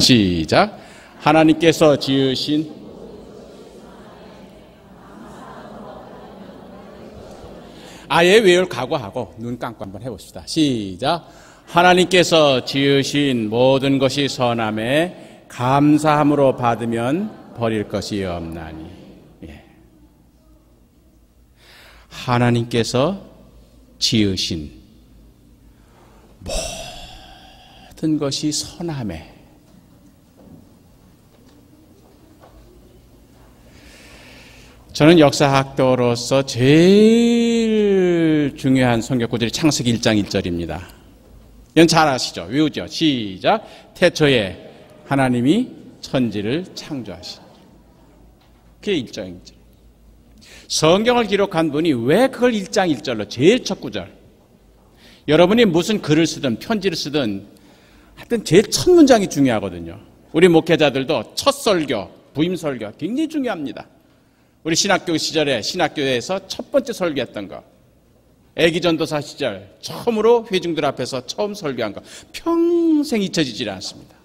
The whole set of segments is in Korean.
시작. 하나님께서 지으신 아예 외울 각오하고 눈 감고 한번 해봅시다. 시작. 하나님께서 지으신 모든 것이 선함에 감사함으로 받으면 버릴 것이 없나니. 예. 하나님께서 지으신 모든 것이 선함에, 저는 역사학도로서 제일 중요한 성경 구절이 창세기 1장 1절입니다. 이건 잘 아시죠? 외우죠? 시작. 태초에 하나님이 천지를 창조하신. 그게 1장 1절. 성경을 기록한 분이 왜 그걸 1장 1절로 제일 첫 구절, 여러분이 무슨 글을 쓰든 편지를 쓰든 하여튼 제일 첫 문장이 중요하거든요. 우리 목회자들도 첫 설교, 부임 설교 굉장히 중요합니다. 우리 신학교 시절에 신학교에서 첫 번째 설교했던 거, 애기 전도사 시절 처음으로 회중들 앞에서 처음 설교한 거 평생 잊혀지질 않습니다.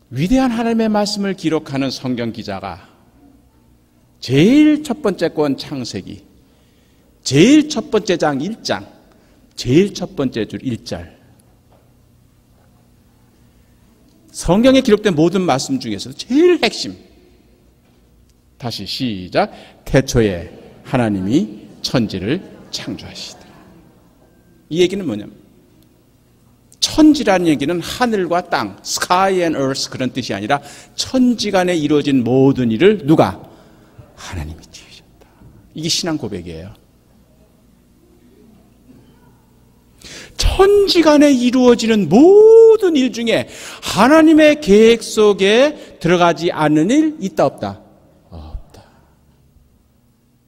위대한 하나님의 말씀을 기록하는 성경 기자가 제일 첫 번째 권 창세기, 제일 첫 번째 장 1장, 제일 첫 번째 줄 1절, 성경에 기록된 모든 말씀 중에서 제일 핵심. 다시 시작. 태초에 하나님이 천지를 창조하시더라. 이 얘기는 뭐냐면, 천지라는 얘기는 하늘과 땅, sky and earth 그런 뜻이 아니라 천지간에 이루어진 모든 일을 누가? 하나님이 지으셨다. 이게 신앙 고백이에요. 천지간에 이루어지는 모든 일 중에 하나님의 계획 속에 들어가지 않는 일 있다 없다? 없다.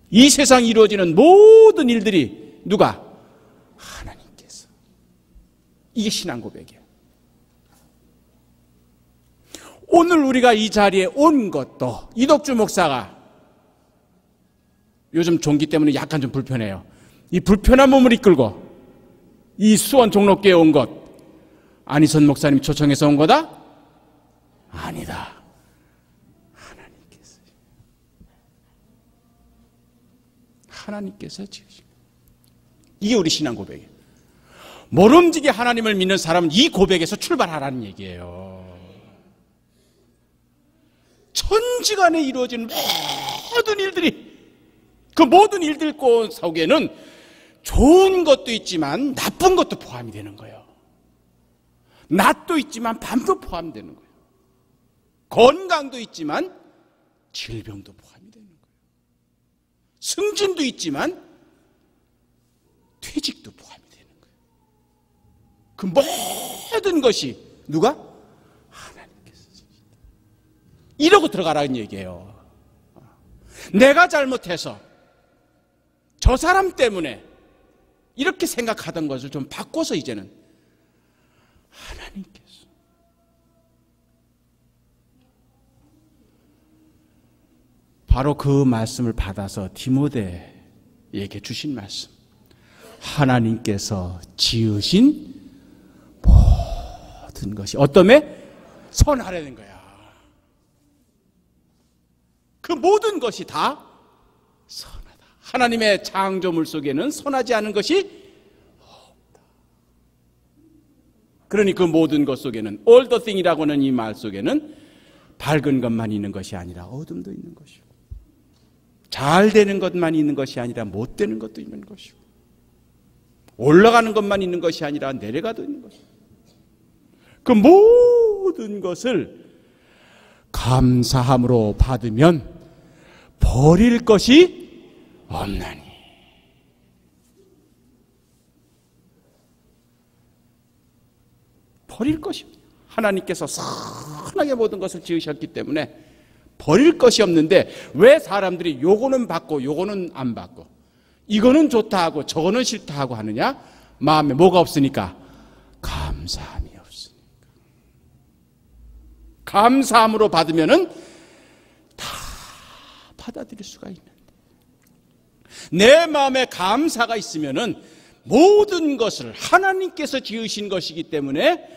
이 세상에 이루어지는 모든 일들이 누가? 하나님께서. 이게 신앙 고백이에요. 오늘 우리가 이 자리에 온 것도 이덕주 목사가 요즘 종기 때문에 약간 좀 불편해요. 이 불편한 몸을 이끌고 이 수원 종로교회에 온 것, 안희선 목사님이 초청해서 온 거다? 아니다. 하나님께서 지으신 것. 이게 우리 신앙 고백이에요. 모름지기 하나님을 믿는 사람은 이 고백에서 출발하라는 얘기예요. 천지간에 이루어진 모든 일들이, 그 모든 일들 속에는 좋은 것도 있지만 나쁜 것도 포함이 되는 거예요. 낮도 있지만 밤도 포함되는 거예요. 건강도 있지만 질병도 포함이 되는 거예요. 승진도 있지만 퇴직도 포함이 되는 거예요. 그 모든 것이 누가? 하나님께서. 이러고 들어가라는 얘기예요. 내가 잘못해서 저 사람 때문에 이렇게 생각하던 것을 좀 바꿔서 이제는 하나님께서. 바로 그 말씀을 받아서 디모데에게 주신 말씀. 하나님께서 지으신 모든 것이 어떠매? 선하라는 거야. 그 모든 것이 다 선하다. 하나님의 창조물 속에는 선하지 않은 것이 없다. 그러니 그 모든 것 속에는, all the thing이라고 하는 이 말 속에는 밝은 것만 있는 것이 아니라 어둠도 있는 것이고, 잘 되는 것만 있는 것이 아니라 못 되는 것도 있는 것이고, 올라가는 것만 있는 것이 아니라 내려가도 있는 것이고, 그 모든 것을 감사함으로 받으면 버릴 것이 없나니. 버릴 것이, 하나님께서 선하게 모든 것을 지으셨기 때문에 버릴 것이 없는데, 왜 사람들이 요거는 받고 요거는 안 받고, 이거는 좋다 하고 저거는 싫다 하고 하느냐? 마음에 뭐가 없으니까? 감사함이 없으니까. 감사함으로 받으면은 다 받아들일 수가 있는데, 내 마음에 감사가 있으면은 모든 것을 하나님께서 지으신 것이기 때문에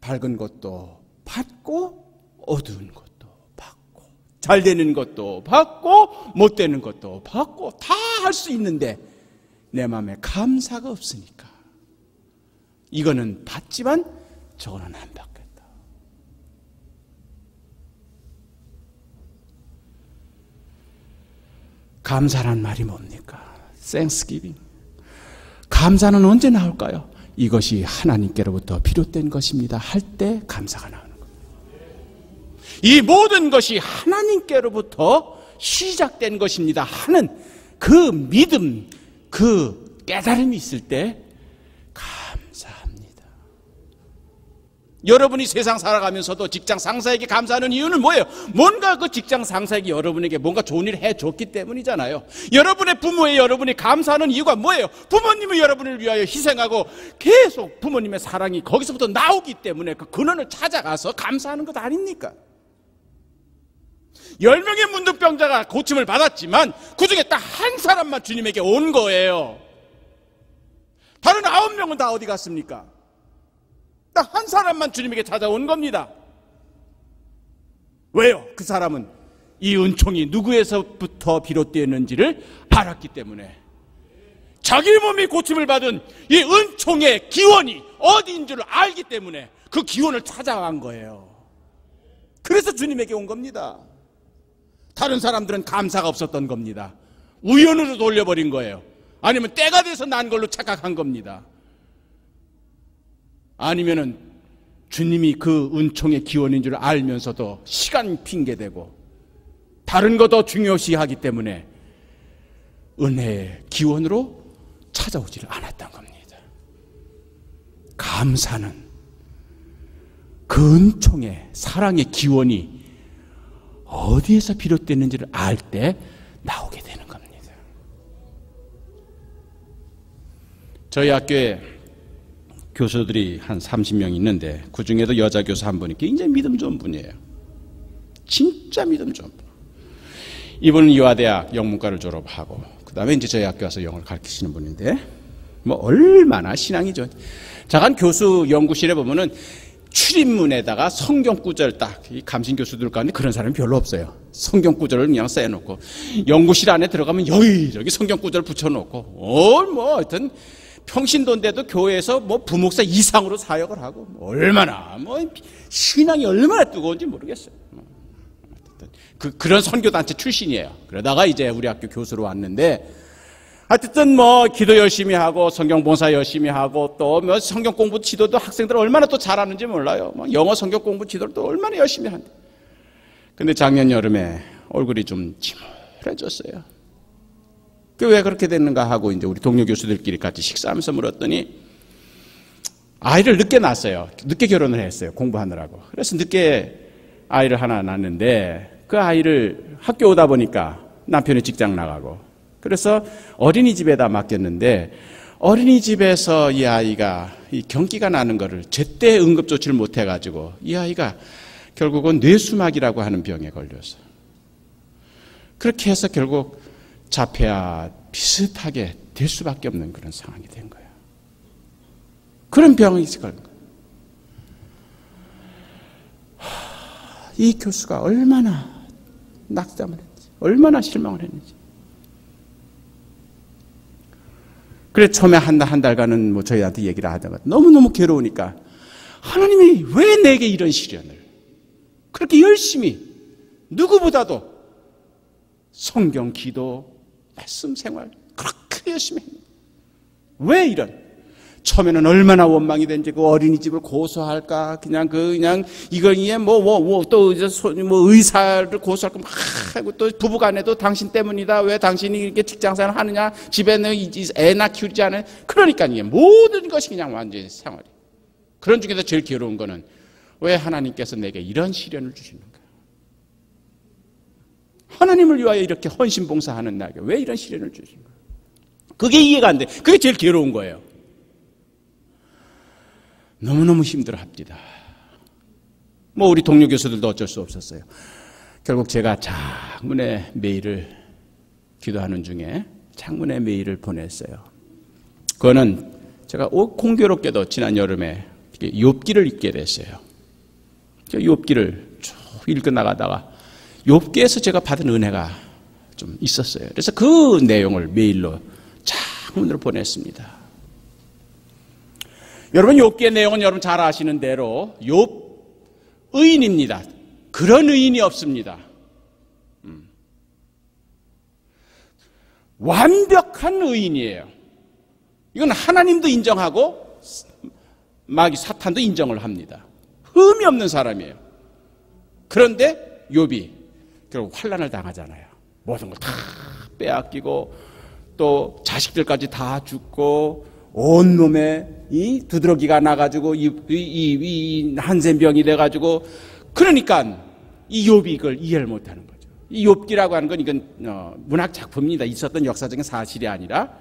밝은 것도 받고 어두운 것도 받고 잘 되는 것도 받고 못 되는 것도 받고 다 할 수 있는데 내 마음에 감사가 없으니까 이거는 받지만 저거는 안 받겠다. 감사란 말이 뭡니까? Thanksgiving. 감사는 언제 나올까요? 이것이 하나님께로부터 비롯된 것입니다 할 때 감사가 나오는 겁니다. 이 모든 것이 하나님께로부터 시작된 것입니다 하는 그 믿음, 그 깨달음이 있을 때 감사합니다. 여러분이 세상 살아가면서도 직장 상사에게 감사하는 이유는 뭐예요? 뭔가 그 직장 상사에게 여러분에게 뭔가 좋은 일을 해줬기 때문이잖아요. 여러분의 부모에 여러분이 감사하는 이유가 뭐예요? 부모님이 여러분을 위하여 희생하고 계속 부모님의 사랑이 거기서부터 나오기 때문에 그 근원을 찾아가서 감사하는 것 아닙니까? 10명의 문둥병자가 고침을 받았지만 그 중에 딱 한 사람만 주님에게 온 거예요. 다른 9명은 다 어디 갔습니까? 딱 한 사람만 주님에게 찾아온 겁니다. 왜요? 그 사람은 이 은총이 누구에서부터 비롯되었는지를 알았기 때문에 자기 몸이 고침을 받은 이 은총의 기원이 어디인 줄 알기 때문에 그 기원을 찾아간 거예요. 그래서 주님에게 온 겁니다. 다른 사람들은 감사가 없었던 겁니다. 우연으로 돌려버린 거예요. 아니면 때가 돼서 난 걸로 착각한 겁니다. 아니면은 주님이 그 은총의 기원인 줄 알면서도 시간 핑계대고 다른 거 더 중요시하기 때문에 은혜의 기원으로 찾아오지를 않았던 겁니다. 감사는 그 은총의 사랑의 기원이 어디에서 비롯됐는지를 알 때 나오게 되는 겁니다. 저희 학교에 교수들이 한 30명 있는데 그 중에도 여자 교수 한 분이 굉장히 믿음 좋은 분이에요. 진짜 믿음 좋은 분. 이분은 이화대학 영문과를 졸업하고 그 다음에 이제 저희 학교 와서 영어를 가르치시는 분인데 뭐 얼마나 신앙이 좋은. 잠깐 교수 연구실에 보면은 출입문에다가 성경 구절 딱, 이 감신 교수들 가운데 그런 사람이 별로 없어요. 성경 구절을 그냥 써놓고 연구실 안에 들어가면 여기저기 성경 구절 붙여놓고 뭐 하여튼 평신도인데도 교회에서 뭐 부목사 이상으로 사역을 하고 얼마나 뭐 신앙이 얼마나 뜨거운지 모르겠어요. 그런 선교단체 출신이에요. 그러다가 이제 우리 학교 교수로 왔는데 하여튼 뭐 기도 열심히 하고 성경 봉사 열심히 하고 또 뭐 성경 공부 지도도 학생들 얼마나 또 잘하는지 몰라요. 막 영어 성경 공부 지도를 또 얼마나 열심히 한대. 근데 작년 여름에 얼굴이 좀 침울해졌어요. 그 왜 그렇게 됐는가 하고 이제 우리 동료 교수들끼리 같이 식사하면서 물었더니 아이를 늦게 낳았어요. 늦게 결혼을 했어요. 공부하느라고. 그래서 늦게 아이를 하나 낳았는데 그 아이를 학교 오다 보니까 남편이 직장 나가고 그래서 어린이집에다 맡겼는데 어린이집에서 이 아이가 이 경기가 나는 거를 제때 응급조치를 못 해가지고 이 아이가 결국은 뇌수막이라고 하는 병에 걸려서 그렇게 해서 결국 자폐와 비슷하게 될 수밖에 없는 그런 상황이 된 거예요. 그런 병이 있을 거예요. 이 교수가 얼마나 낙담을 했는지, 얼마나 실망을 했는지. 그래 처음에 한 달간은 뭐 저희한테 얘기를 하다가 너무너무 괴로우니까 하나님이 왜 내게 이런 시련을 그렇게 열심히 누구보다도 성경 기도 말씀 생활 그렇게 열심히 했는데 왜 이런 처음에는 얼마나 원망이 된지 그 어린이집을 고소할까 그냥 이거에 또 의사를 고소할까 막 하고 또 부부간에도 당신 때문이다 왜 당신이 이렇게 직장생활 하느냐 집에는 애 낳 키우지 않아요. 그러니까 이게 모든 것이 그냥 완전히 생활이. 그런 중에서 제일 괴로운 거는 왜 하나님께서 내게 이런 시련을 주시는가? 하나님을 위하여 이렇게 헌신봉사하는 나에게 왜 이런 시련을 주시는가? 그게 이해가 안 돼. 그게 제일 괴로운 거예요. 너무너무 힘들어합니다. 뭐 우리 동료 교수들도 어쩔 수 없었어요. 결국 제가 장문의 메일을 기도하는 중에 장문의 메일을 보냈어요. 그거는 제가 공교롭게도 지난 여름에 욥기를 읽게 됐어요. 욥기를 쭉 읽어 나가다가 욥기에서 제가 받은 은혜가 좀 있었어요. 그래서 그 내용을 메일로 장문으로 보냈습니다. 여러분, 욥기의 내용은 여러분 잘 아시는 대로 욥 의인입니다. 그런 의인이 없습니다. 완벽한 의인이에요. 이건 하나님도 인정하고 마귀 사탄도 인정을 합니다. 흠이 없는 사람이에요. 그런데 욥이 결국 환난을 당하잖아요. 모든 걸 다 빼앗기고 또 자식들까지 다 죽고 온몸에 이 두드러기가 나가지고 이 한센병이 돼가지고, 그러니까 이 욥이 이걸 이해를 못하는 거죠. 이 욥기라고 하는 건 이건 문학 작품입니다. 있었던 역사적인 사실이 아니라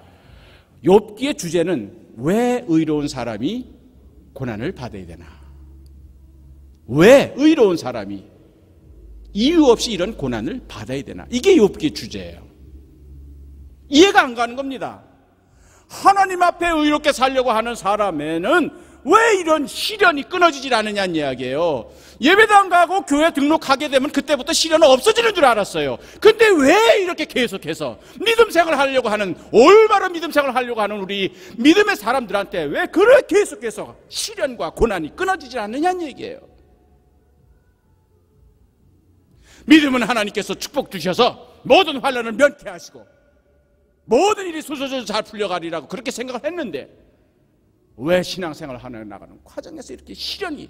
욥기의 주제는 왜 의로운 사람이 고난을 받아야 되나? 왜 의로운 사람이 이유 없이 이런 고난을 받아야 되나? 이게 욥기의 주제예요. 이해가 안 가는 겁니다. 하나님 앞에 의롭게 살려고 하는 사람에는 왜 이런 시련이 끊어지질 않느냐는 이야기예요. 예배도 안 가고 교회 등록하게 되면 그때부터 시련은 없어지는 줄 알았어요. 근데 왜 이렇게 계속해서 믿음 생활을 하려고 하는, 올바른 믿음 생활을 하려고 하는 우리 믿음의 사람들한테 왜 그렇게 계속해서 시련과 고난이 끊어지질 않느냐는 얘기예요. 믿음은 하나님께서 축복 주셔서 모든 환난을 면케하시고 모든 일이 소소소소 잘 풀려가리라고 그렇게 생각을 했는데, 왜 신앙생활을 하며 나가는 과정에서 이렇게 시련이,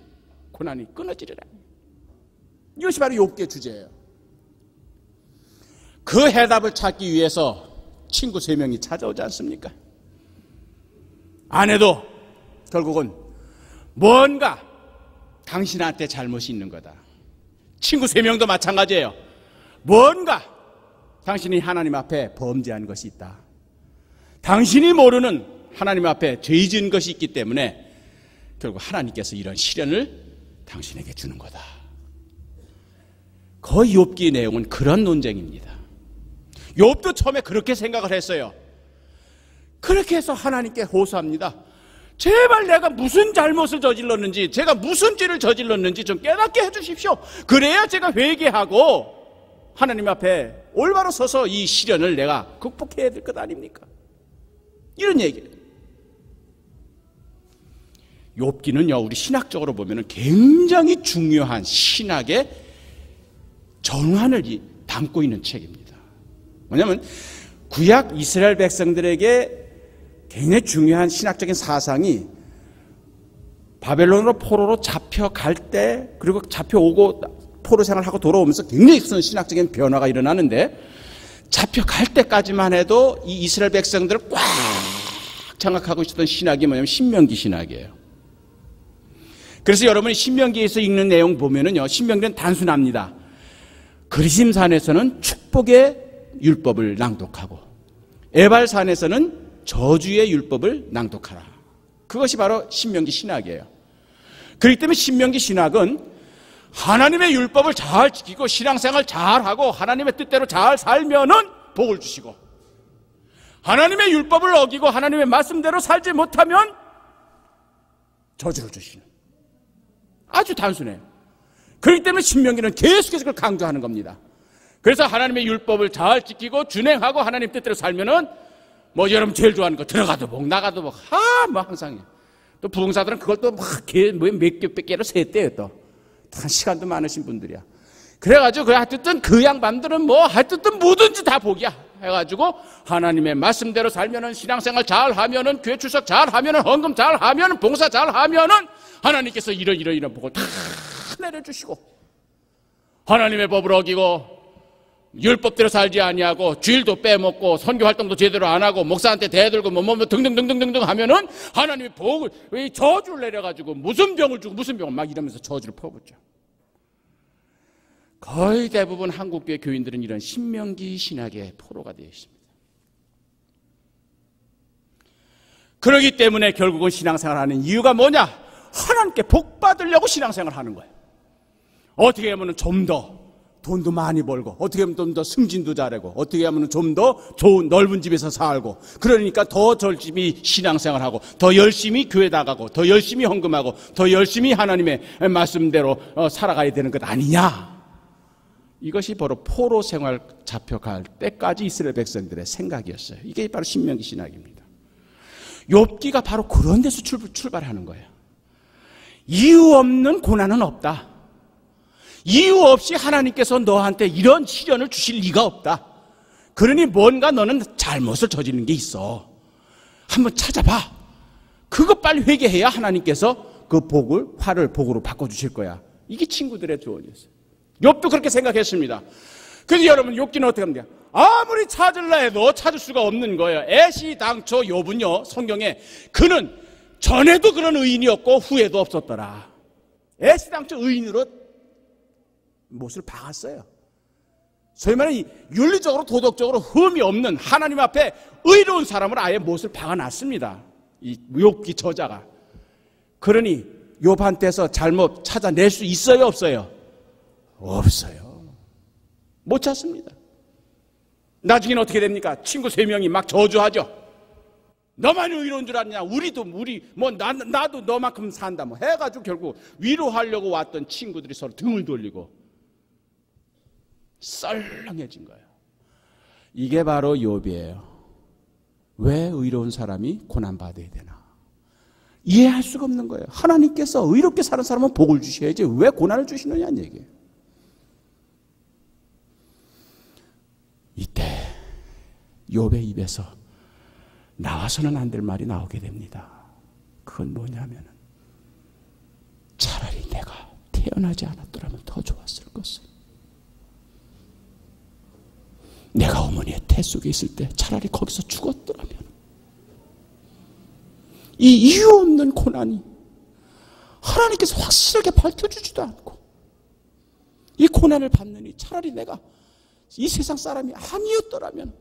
고난이 끊어지리라. 이것이 바로 욥기의 주제예요. 그 해답을 찾기 위해서 친구 3명이 찾아오지 않습니까? 아내도 결국은 뭔가 당신한테 잘못이 있는 거다. 친구 3명도 마찬가지예요. 뭔가 당신이 하나님 앞에 범죄한 것이 있다. 당신이 모르는 하나님 앞에 죄 지은 것이 있기 때문에 결국 하나님께서 이런 시련을 당신에게 주는 거다. 거의 욥기의 내용은 그런 논쟁입니다. 욥도 처음에 그렇게 생각을 했어요. 그렇게 해서 하나님께 호소합니다. 제발 내가 무슨 잘못을 저질렀는지, 제가 무슨 죄를 저질렀는지 좀 깨닫게 해주십시오. 그래야 제가 회개하고 하나님 앞에 올바로 서서 이 시련을 내가 극복해야 될 것 아닙니까? 이런 얘기예요. 욥기는요, 우리 신학적으로 보면은 굉장히 중요한 신학의 정환을 담고 있는 책입니다. 뭐냐면 구약 이스라엘 백성들에게 굉장히 중요한 신학적인 사상이 바벨론으로 포로로 잡혀갈 때, 그리고 잡혀오고 포로 생활하고 돌아오면서 굉장히 큰 신학적인 변화가 일어나는데, 잡혀갈 때까지만 해도 이 이스라엘 백성들을 꽉 장악하고 있었던 신학이 뭐냐면 신명기 신학이에요. 그래서 여러분이 신명기에서 읽는 내용 보면은요, 신명기는 단순합니다. 그리심산에서는 축복의 율법을 낭독하고 에발산에서는 저주의 율법을 낭독하라. 그것이 바로 신명기 신학이에요. 그렇기 때문에 신명기 신학은 하나님의 율법을 잘 지키고 신앙생활 잘하고 하나님의 뜻대로 잘 살면은 복을 주시고, 하나님의 율법을 어기고 하나님의 말씀대로 살지 못하면 저주를 주시는, 아주 단순해요. 그렇기 때문에 신명기는 계속해서 그걸 강조하는 겁니다. 그래서 하나님의 율법을 잘 지키고 준행하고 하나님 뜻대로 살면은 뭐 여러분 제일 좋아하는 거 들어가도 복 나가도 복, 뭐 항상. 또 부흥사들은 그걸 또 막 몇 개로 셌대요. 또 시간도 많으신 분들이야. 그래가지고 하여튼 그 양반들은 뭐 하여튼 뭐든지 다 복이야 해가지고 하나님의 말씀대로 살면은, 신앙생활 잘하면은, 교회 출석 잘하면은, 헌금 잘하면은, 봉사 잘하면은 하나님께서 이런 복을 다 내려주시고, 하나님의 법을 어기고 율법대로 살지 아니하고 주일도 빼먹고 선교 활동도 제대로 안 하고 목사한테 대들고 뭐 등등등등등 하면은 하나님의 복을, 저주를 내려가지고 무슨 병을 주고 무슨 병을 막 이러면서 저주를 퍼붓죠. 거의 대부분 한국교회 교인들은 이런 신명기 신학의 포로가 되어 있습니다. 그렇기 때문에 결국은 신앙생활하는 이유가 뭐냐? 하나님께 복 받으려고 신앙생활하는 거예요. 어떻게 하면 좀 더 돈도 많이 벌고, 어떻게 하면 좀 더 승진도 잘하고, 어떻게 하면 좀 더 좋은 넓은 집에서 살고, 그러니까 더 열심히 신앙생활하고, 더 열심히 교회 나가고, 더 열심히 헌금하고, 더 열심히 하나님의 말씀대로 살아가야 되는 것 아니냐. 이것이 바로 포로 생활 잡혀갈 때까지 이스라엘 백성들의 생각이었어요. 이게 바로 신명기 신학입니다. 욥기가 바로 그런 데서 출발하는 거예요. 이유 없는 고난은 없다. 이유 없이 하나님께서 너한테 이런 시련을 주실 리가 없다. 그러니 뭔가 너는 잘못을 저지른 게 있어. 한번 찾아봐. 그거 빨리 회개해야 하나님께서 그 화를 복으로 바꿔주실 거야. 이게 친구들의 조언이었어요. 욥도 그렇게 생각했습니다. 그래서 여러분, 욥기는 어떻게 합니까? 아무리 찾으려 해도 찾을 수가 없는 거예요. 애시당초 욥은요, 성경에 그는 전에도 그런 의인이었고 후에도 없었더라. 애시당초 의인으로 못을 박았어요. 소위 말하는 윤리적으로 도덕적으로 흠이 없는 하나님 앞에 의로운 사람을 아예 못을 박아놨습니다. 이 욥기 저자가. 그러니 욥한테서 잘못 찾아낼 수 있어요, 없어요? 없어요. 못 찾습니다. 나중에는 어떻게 됩니까? 친구 3명이 막 저주하죠. 너만 의로운 줄 아느냐? 나도 너만큼 산다. 해가지고 결국 위로하려고 왔던 친구들이 서로 등을 돌리고 썰렁해진 거예요. 이게 바로 욥이에요. 왜 의로운 사람이 고난받아야 되나? 이해할 수가 없는 거예요. 하나님께서 의롭게 사는 사람은 복을 주셔야지 왜 고난을 주시느냐는 얘기예요. 이때 욥의 입에서 나와서는 안 될 말이 나오게 됩니다. 그건 뭐냐면 차라리 내가 태어나지 않았더라면 더 좋았을 것을. 내가 어머니의 태 속에 있을 때 차라리 거기서 죽었더라면. 이 이유 없는 고난이 하나님께서 확실하게 밝혀주지도 않고 이 고난을 받느니 차라리 내가 이 세상 사람이 아니었더라면,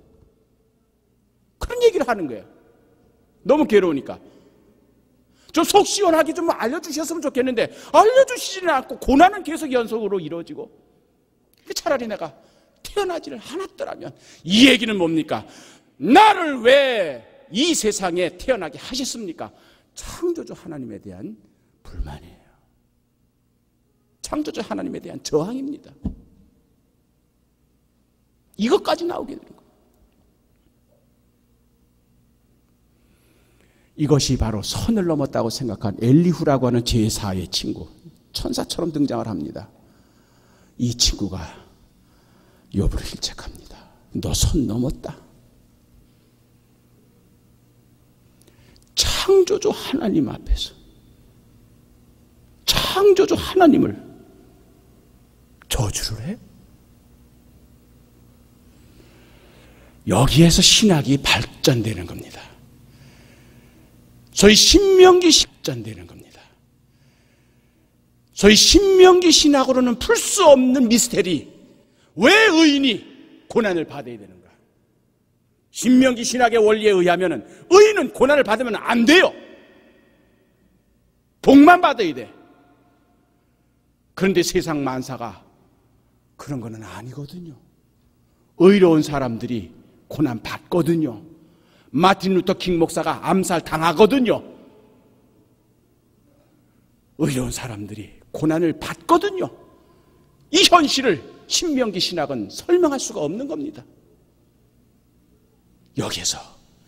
그런 얘기를 하는 거예요. 너무 괴로우니까. 좀 속 시원하게 좀 알려주셨으면 좋겠는데 알려주시지는 않고 고난은 계속 연속으로 이루어지고, 차라리 내가 태어나지를 않았더라면. 이 얘기는 뭡니까? 나를 왜 이 세상에 태어나게 하셨습니까? 창조주 하나님에 대한 불만이에요. 창조주 하나님에 대한 저항입니다. 이것까지 나오게 되는 거예요. 이것이 바로 선을 넘었다고 생각한 엘리후라고 하는 제4의 친구, 천사처럼 등장을 합니다. 이 친구가 욥을 힐책합니다. 너 선 넘었다. 창조주 하나님 앞에서 창조주 하나님을 저주를 해? 여기에서 신학이 발전되는 겁니다. 소위 신명기 발전되는 겁니다. 소위 신명기 신학으로는 풀 수 없는 미스테리. 왜 의인이 고난을 받아야 되는가? 신명기 신학의 원리에 의하면 의인은 고난을 받으면 안 돼요. 복만 받아야 돼. 그런데 세상 만사가 그런 거는 아니거든요. 의로운 사람들이 고난 받거든요. 마틴 루터 킹 목사가 암살 당하거든요. 의로운 사람들이 고난을 받거든요. 이 현실을 신명기 신학은 설명할 수가 없는 겁니다. 여기에서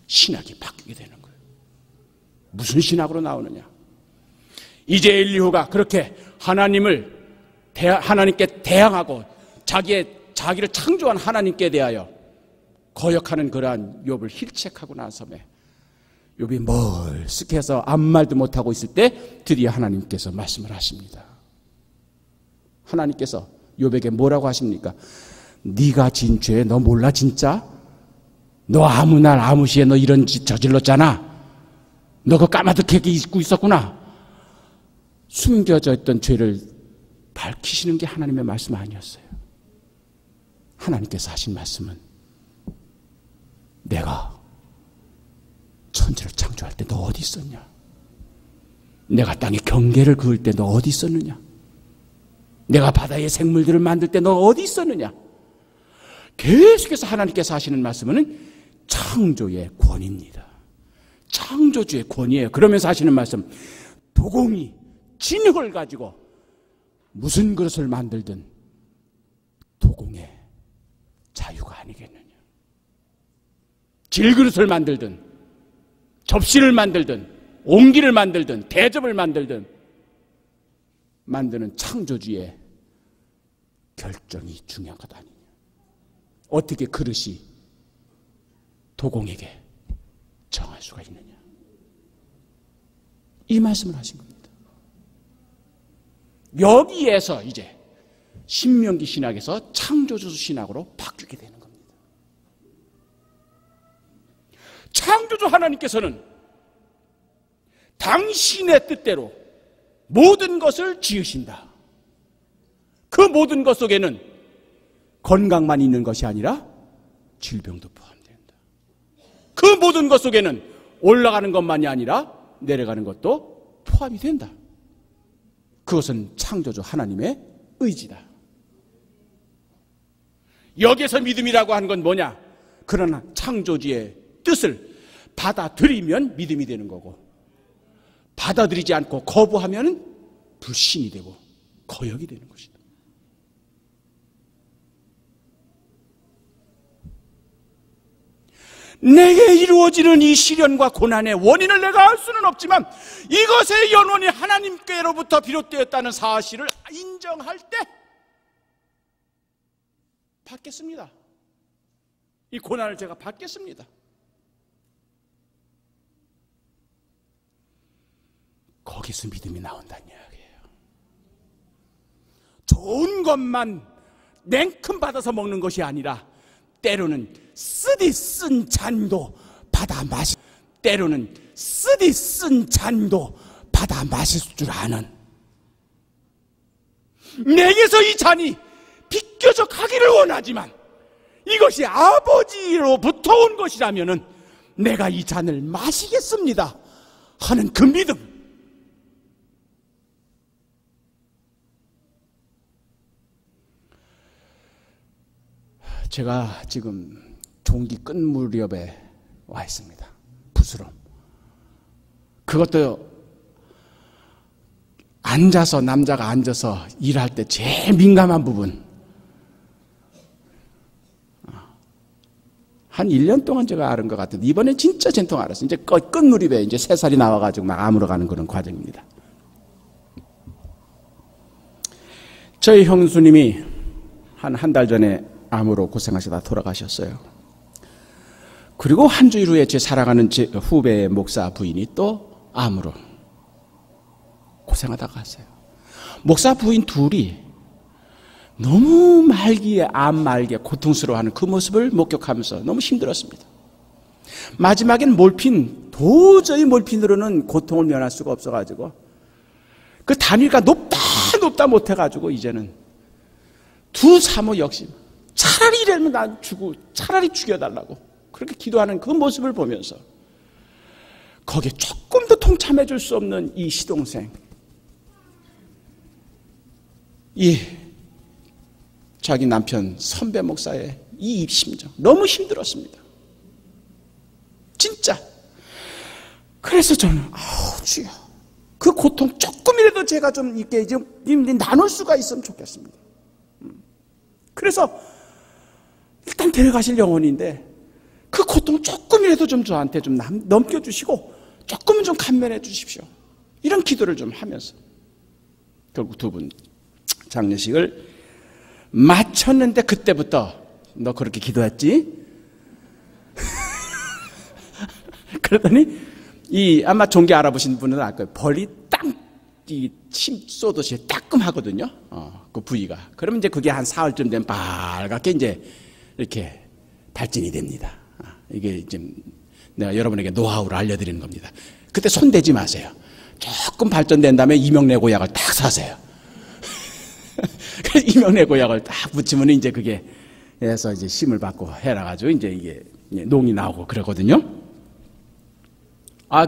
신학이 바뀌게 되는 거예요. 무슨 신학으로 나오느냐? 이제 엘리후가 그렇게 하나님께 대항하고 자기를 창조한 하나님께 대하여 거역하는 그러한 욥을 힐책하고 나섬에 욥이 멀쓱해서 아무 말도 못하고 있을 때 드디어 하나님께서 말씀을 하십니다. 하나님께서 욥에게 뭐라고 하십니까? 네가 진 죄 너 몰라 진짜? 너 아무 날 아무 시에 너 이런 짓 저질렀잖아. 너 그거 까마득하게 잊고 있었구나. 숨겨져 있던 죄를 밝히시는 게 하나님의 말씀 아니었어요. 하나님께서 하신 말씀은 내가 천지를 창조할 때 너 어디 있었냐? 내가 땅에 경계를 그을 때 너 어디 있었느냐? 내가 바다의 생물들을 만들 때 너 어디 있었느냐? 계속해서 하나님께서 하시는 말씀은 창조의 권위입니다. 창조주의 권위예요. 그러면서 하시는 말씀, 도공이 진흙을 가지고 무슨 그릇을 만들든 도공의 자유가 아니겠느냐. 질그릇을 만들든 접시를 만들든 옹기를 만들든 대접을 만들든 만드는 창조주의 결정이 중요한 것 아니냐. 어떻게 그릇이 도공에게 정할 수가 있느냐. 이 말씀을 하신 겁니다. 여기에서 이제 신명기 신학에서 창조주 신학으로 바뀌게 되는 겁니다. 창조주 하나님께서는 당신의 뜻대로 모든 것을 지으신다. 그 모든 것 속에는 건강만 있는 것이 아니라 질병도 포함된다. 그 모든 것 속에는 올라가는 것만이 아니라 내려가는 것도 포함이 된다. 그것은 창조주 하나님의 의지다. 여기에서 믿음이라고 하는 건 뭐냐? 그러나 창조주의 뜻을 받아들이면 믿음이 되는 거고, 받아들이지 않고 거부하면 불신이 되고 거역이 되는 것이다. 내게 이루어지는 이 시련과 고난의 원인을 내가 알 수는 없지만 이것의 연원이 하나님께로부터 비롯되었다는 사실을 인정할 때 받겠습니다. 이 고난을 제가 받겠습니다. 거기서 믿음이 나온다는 이야기예요. 좋은 것만 냉큼 받아서 먹는 것이 아니라 때로는 쓰디 쓴 잔도 받아 마실, 때로는 쓰디 쓴 잔도 받아 마실 줄 아는, 내게서 이 잔이 비껴져 가기를 원하지만 이것이 아버지로부터 온 것이라면은 내가 이 잔을 마시겠습니다 하는 그 믿음. 제가 지금 종기 끝 무렵에 와 있습니다. 붓으로. 그것도 앉아서, 남자가 앉아서 일할 때 제일 민감한 부분. 한 1년 동안 제가 앓은 것 같은데 이번엔 진짜 전통 알았어요. 이제 끝 무렵에 이제 3살이 나와가지고 막 아물어 가는 그런 과정입니다. 저희 형수님이 한 달 전에 암으로 고생하시다 돌아가셨어요. 그리고 한 주일 후에 제 사랑하는 제 후배 목사 부인이 또 암으로 고생하다가 갔어요. 목사 부인 둘이 너무 말기에, 암 말기에 고통스러워하는 그 모습을 목격하면서 너무 힘들었습니다. 마지막엔 도저히 몰핀으로는 고통을 면할 수가 없어가지고 그 단위가 높다 못해가지고 이제는 두 사모 역시 차라리 이러면 난 차라리 죽여달라고 그렇게 기도하는 그 모습을 보면서 거기에 조금 더 통참해 줄 수 없는 이 시동생, 이 자기 남편 선배 목사의 이 심정 너무 힘들었습니다. 진짜. 그래서 저는 주여, 그 고통 조금이라도 제가 좀 이렇게 좀 나눌 수가 있으면 좋겠습니다. 그래서 일단 데려가실 영혼인데 그 고통 조금이라도 좀 저한테 좀 넘겨주시고 조금은 좀 감면해 주십시오. 이런 기도를 좀 하면서 결국 두 분 장례식을 마쳤는데 그때부터 너 그렇게 기도했지? 그러더니 아마 종교 알아보신 분은 알 거예요. 벌이 침 쏘듯이 따끔하거든요. 그 부위가. 그러면 이제 그게 한 사흘쯤 되면 빨갛게 이제 이렇게 발진이 됩니다. 이게 이제 내가 여러분에게 노하우를 알려드리는 겁니다. 그때 손 대지 마세요. 조금 발전된 다음에 이명래고약을 딱 사세요. 그래서 이명래고약을 딱 붙이면 이제 그게 해서 이제 심을 받고 해놔가지고 이제 이게 농이 나오고 그러거든요.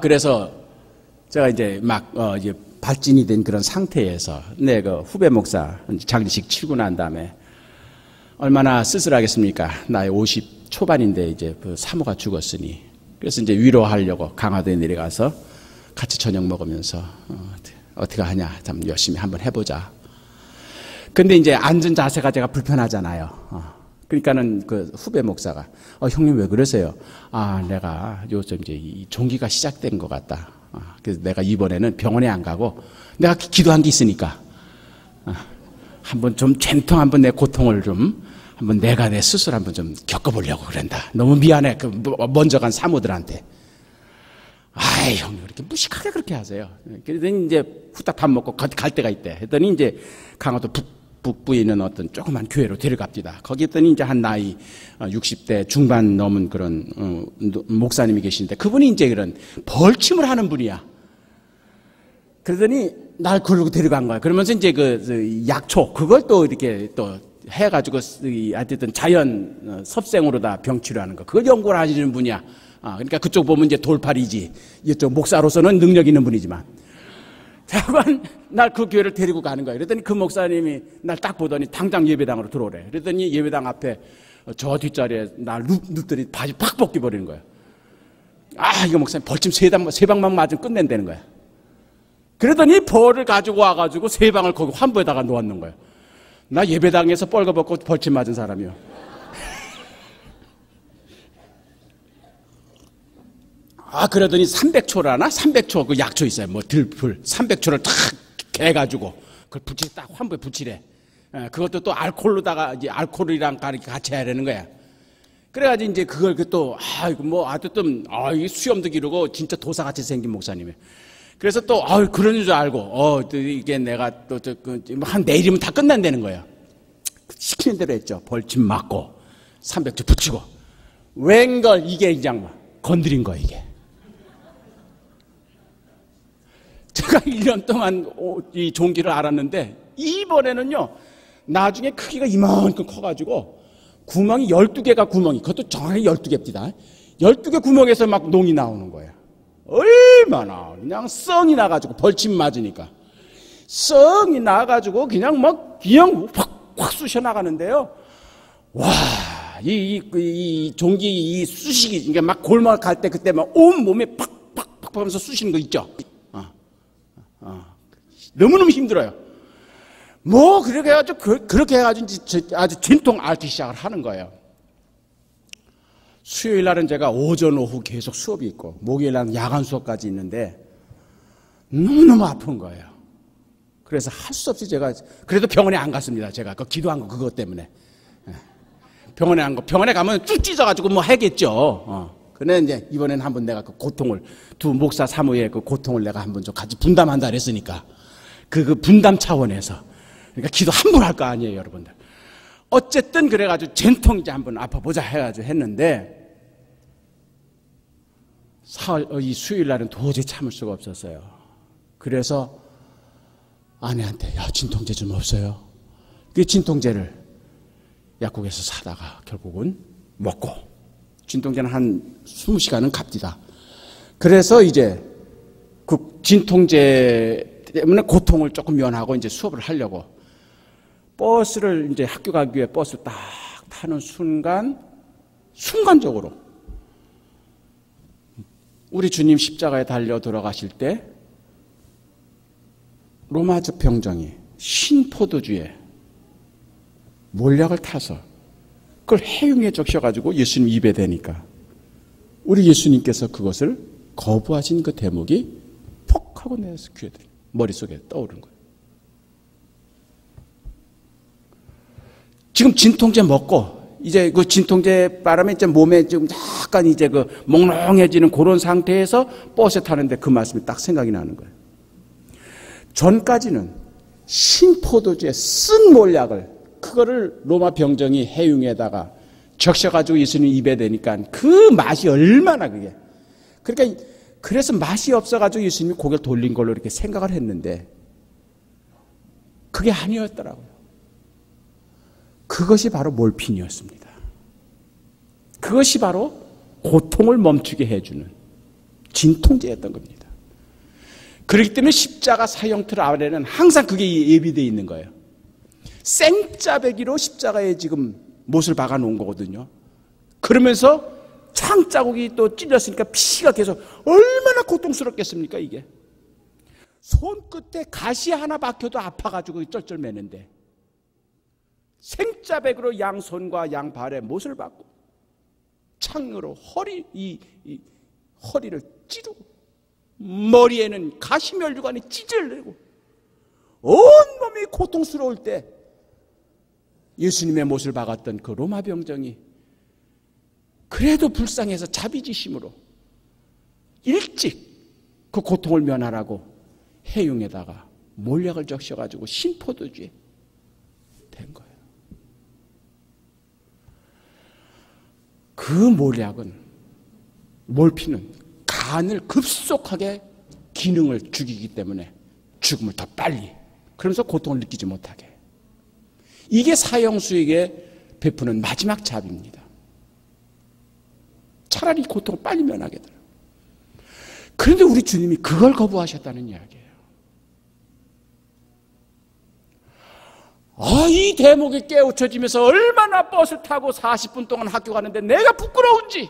그래서 제가 이제 이제 발진이 된 그런 상태에서 내 그 후배 목사 장례식 치르고 난 다음에 얼마나 쓸쓸하겠습니까? 나이 50 초반인데 이제 그 사모가 죽었으니. 그래서 이제 위로하려고 강화도에 내려가서 같이 저녁 먹으면서 어떻게 하냐, 참 열심히 한번 해보자. 근데 이제 앉은 자세가 제가 불편하잖아요. 그러니까는 그 후배 목사가 형님 왜 그러세요? 내가 요즘 이제 이 종기가 시작된 것 같다. 그래서 내가 이번에는 병원에 안 가고 내가 기도한 게 있으니까 한번 좀 전통 한번 내 고통을 좀 한번 내가 내 스스로 한번 좀 겪어보려고 그런다. 너무 미안해. 그 먼저 간 사모들한테. 형님 그렇게 무식하게 그렇게 하세요. 그랬더니 이제 후딱 밥 먹고 갈 때가 있대. 했더니 이제 강화도 북부에 있는 어떤 조그만 교회로 데려갑니다. 거기 했더니 이제 한 나이 60대 중반 넘은 그런 목사님이 계신데 그분이 이제 그런 벌침을 하는 분이야. 그러더니 날 그러고 데려간 거야. 그러면서 이제 그 약초 그걸 또 이렇게 또 해가지고 하여튼 자연 섭생으로 다 병치료하는 거 그걸 연구를 하시는 분이야. 그러니까 그쪽 보면 이제 돌팔이지. 이쪽 목사로서는 능력 있는 분이지만. 자관 날 그 교회를 데리고 가는 거예요. 그랬더니 그 목사님이 날 딱 보더니 당장 예배당으로 들어오래. 그랬더니 예배당 앞에 저 뒷자리에 날 눕더니 바지 팍 벗겨버리는 거예요. 이거 목사님 벌침 세 방만 맞으면 끝낸다는 거야. 그러더니 벌을 가지고 와가지고 세 방을 거기 환부에다가 놓았는 거예요. 나 예배당에서 뻘거벗고 벌침 맞은 사람이요. 그러더니 300초라나? 300초 그 약초 있어요. 뭐 들풀 300초를 탁 개가지고 그걸 딱 환부에 붙이래. 그것도 또 알코올로다가 이제 알코올이랑 같이 해야 되는 거야. 그래가지고 이제 그걸 또 이게 수염도 기르고 진짜 도사같이 생긴 목사님이에요. 그래서 또 그런 줄 알고 또 이게 내가 또 한 내일이면 다 끝난다는 거예요. 시키는 대로 했죠. 벌침 맞고 300초 붙이고 웬걸 이게 그냥 건드린 거야 이게. 제가 1년 동안 이 종기를 알았는데 이번에는요 나중에 크기가 이만큼 커가지고 구멍이 12개가 구멍이 그것도 정확히 12개입니다. 12개 구멍에서 막 농이 나오는 거예요. 얼마나 그냥 썽이 나가지고 벌침 맞으니까 썽이 나가지고 그냥 확 쑤셔 나가는데요. 와, 이 종기 이 쑤시기 그러니까 막 골목 갈 때 그때 막 온 몸에 팍팍팍 하면서 쑤시는 거 있죠. 너무너무 힘들어요. 그렇게 해가지고 아주 진통 앓기 시작을 하는 거예요. 수요일 날은 제가 오전 오후 계속 수업이 있고 목요일 날은 야간 수업까지 있는데 너무너무 아픈 거예요. 그래서 할 수 없이 제가 그래도 병원에 안 갔습니다. 제가 그 기도한 거 그것 때문에 병원에 가면 쭉 찢어가지고 뭐 하겠죠. 근데 이제 이번에는 한번 내가 그 고통을 두 목사 사모의 그 고통을 내가 한번 좀 같이 분담한다 그랬으니까 그 분담 차원에서 그러니까 기도 한 번 할 거 아니에요, 여러분들. 어쨌든 그래가지고 전통 이제 한번 아파보자 해가지고 했는데 이 수요일 날은 도저히 참을 수가 없었어요. 그래서 아내한테 진통제 좀 없어요. 그 진통제를 약국에서 사다가 결국은 먹고 진통제는 한 20시간은 갑니다. 그래서 이제 그 진통제 때문에 고통을 조금 면하고 이제 수업을 하려고 버스를 이제 학교 가기 위해 버스 딱 타는 순간적으로 우리 주님 십자가에 달려 돌아가실 때 로마적 병정이 신포도주에 몰약을 타서 그걸 해융에 적셔가지고 예수님 입에 대니까 우리 예수님께서 그것을 거부하신 그 대목이 퍽 하고 내서 귀에 머릿속에 떠오르는 거예요. 지금 진통제 먹고 이제 그 진통제 바람에 이제 몸에 좀 약간 이제 그 몽롱해지는 그런 상태에서 버스에 타는데 그 말씀이 딱 생각이 나는 거예요. 전까지는 신포도주에 쓴 몰약을 그거를 로마 병정이 해융에다가 적셔가지고 예수님 입에 대니까 그 맛이 얼마나 그게. 그러니까 그래서 맛이 없어가지고 예수님이 고개를 돌린 걸로 이렇게 생각을 했는데 그게 아니었더라고요. 그것이 바로 몰핀이었습니다. 그것이 바로 고통을 멈추게 해주는 진통제였던 겁니다. 그렇기 때문에 십자가 사형틀 아래는 항상 그게 예비되어 있는 거예요. 생짜배기로 십자가에 지금 못을 박아 놓은 거거든요. 그러면서 창자국이 또 찔렸으니까 피가 계속 얼마나 고통스럽겠습니까 이게. 손끝에 가시 하나 박혀도 아파가지고 쩔쩔매는데 생짜배기로 양손과 양발에 못을 박고 창으로 허리를 찌르고 머리에는 가시면류관이 찢어내고 온몸이 고통스러울 때 예수님의 못을 박았던 그 로마 병정이 그래도 불쌍해서 자비지심으로 일찍 그 고통을 면하라고 해용에다가 몰약을 적셔가지고 신포도주에 된 거예요. 그 몰피는 간을 급속하게 기능을 죽이기 때문에 죽음을 더 빨리, 그러면서 고통을 느끼지 못하게. 이게 사형수에게 베푸는 마지막 자비입니다. 차라리 고통을 빨리 면하게 되라. 그런데 우리 주님이 그걸 거부하셨다는 이야기예요. 이 대목이 깨우쳐지면서 얼마나 버스 타고 40분 동안 학교 가는데 내가 부끄러운지,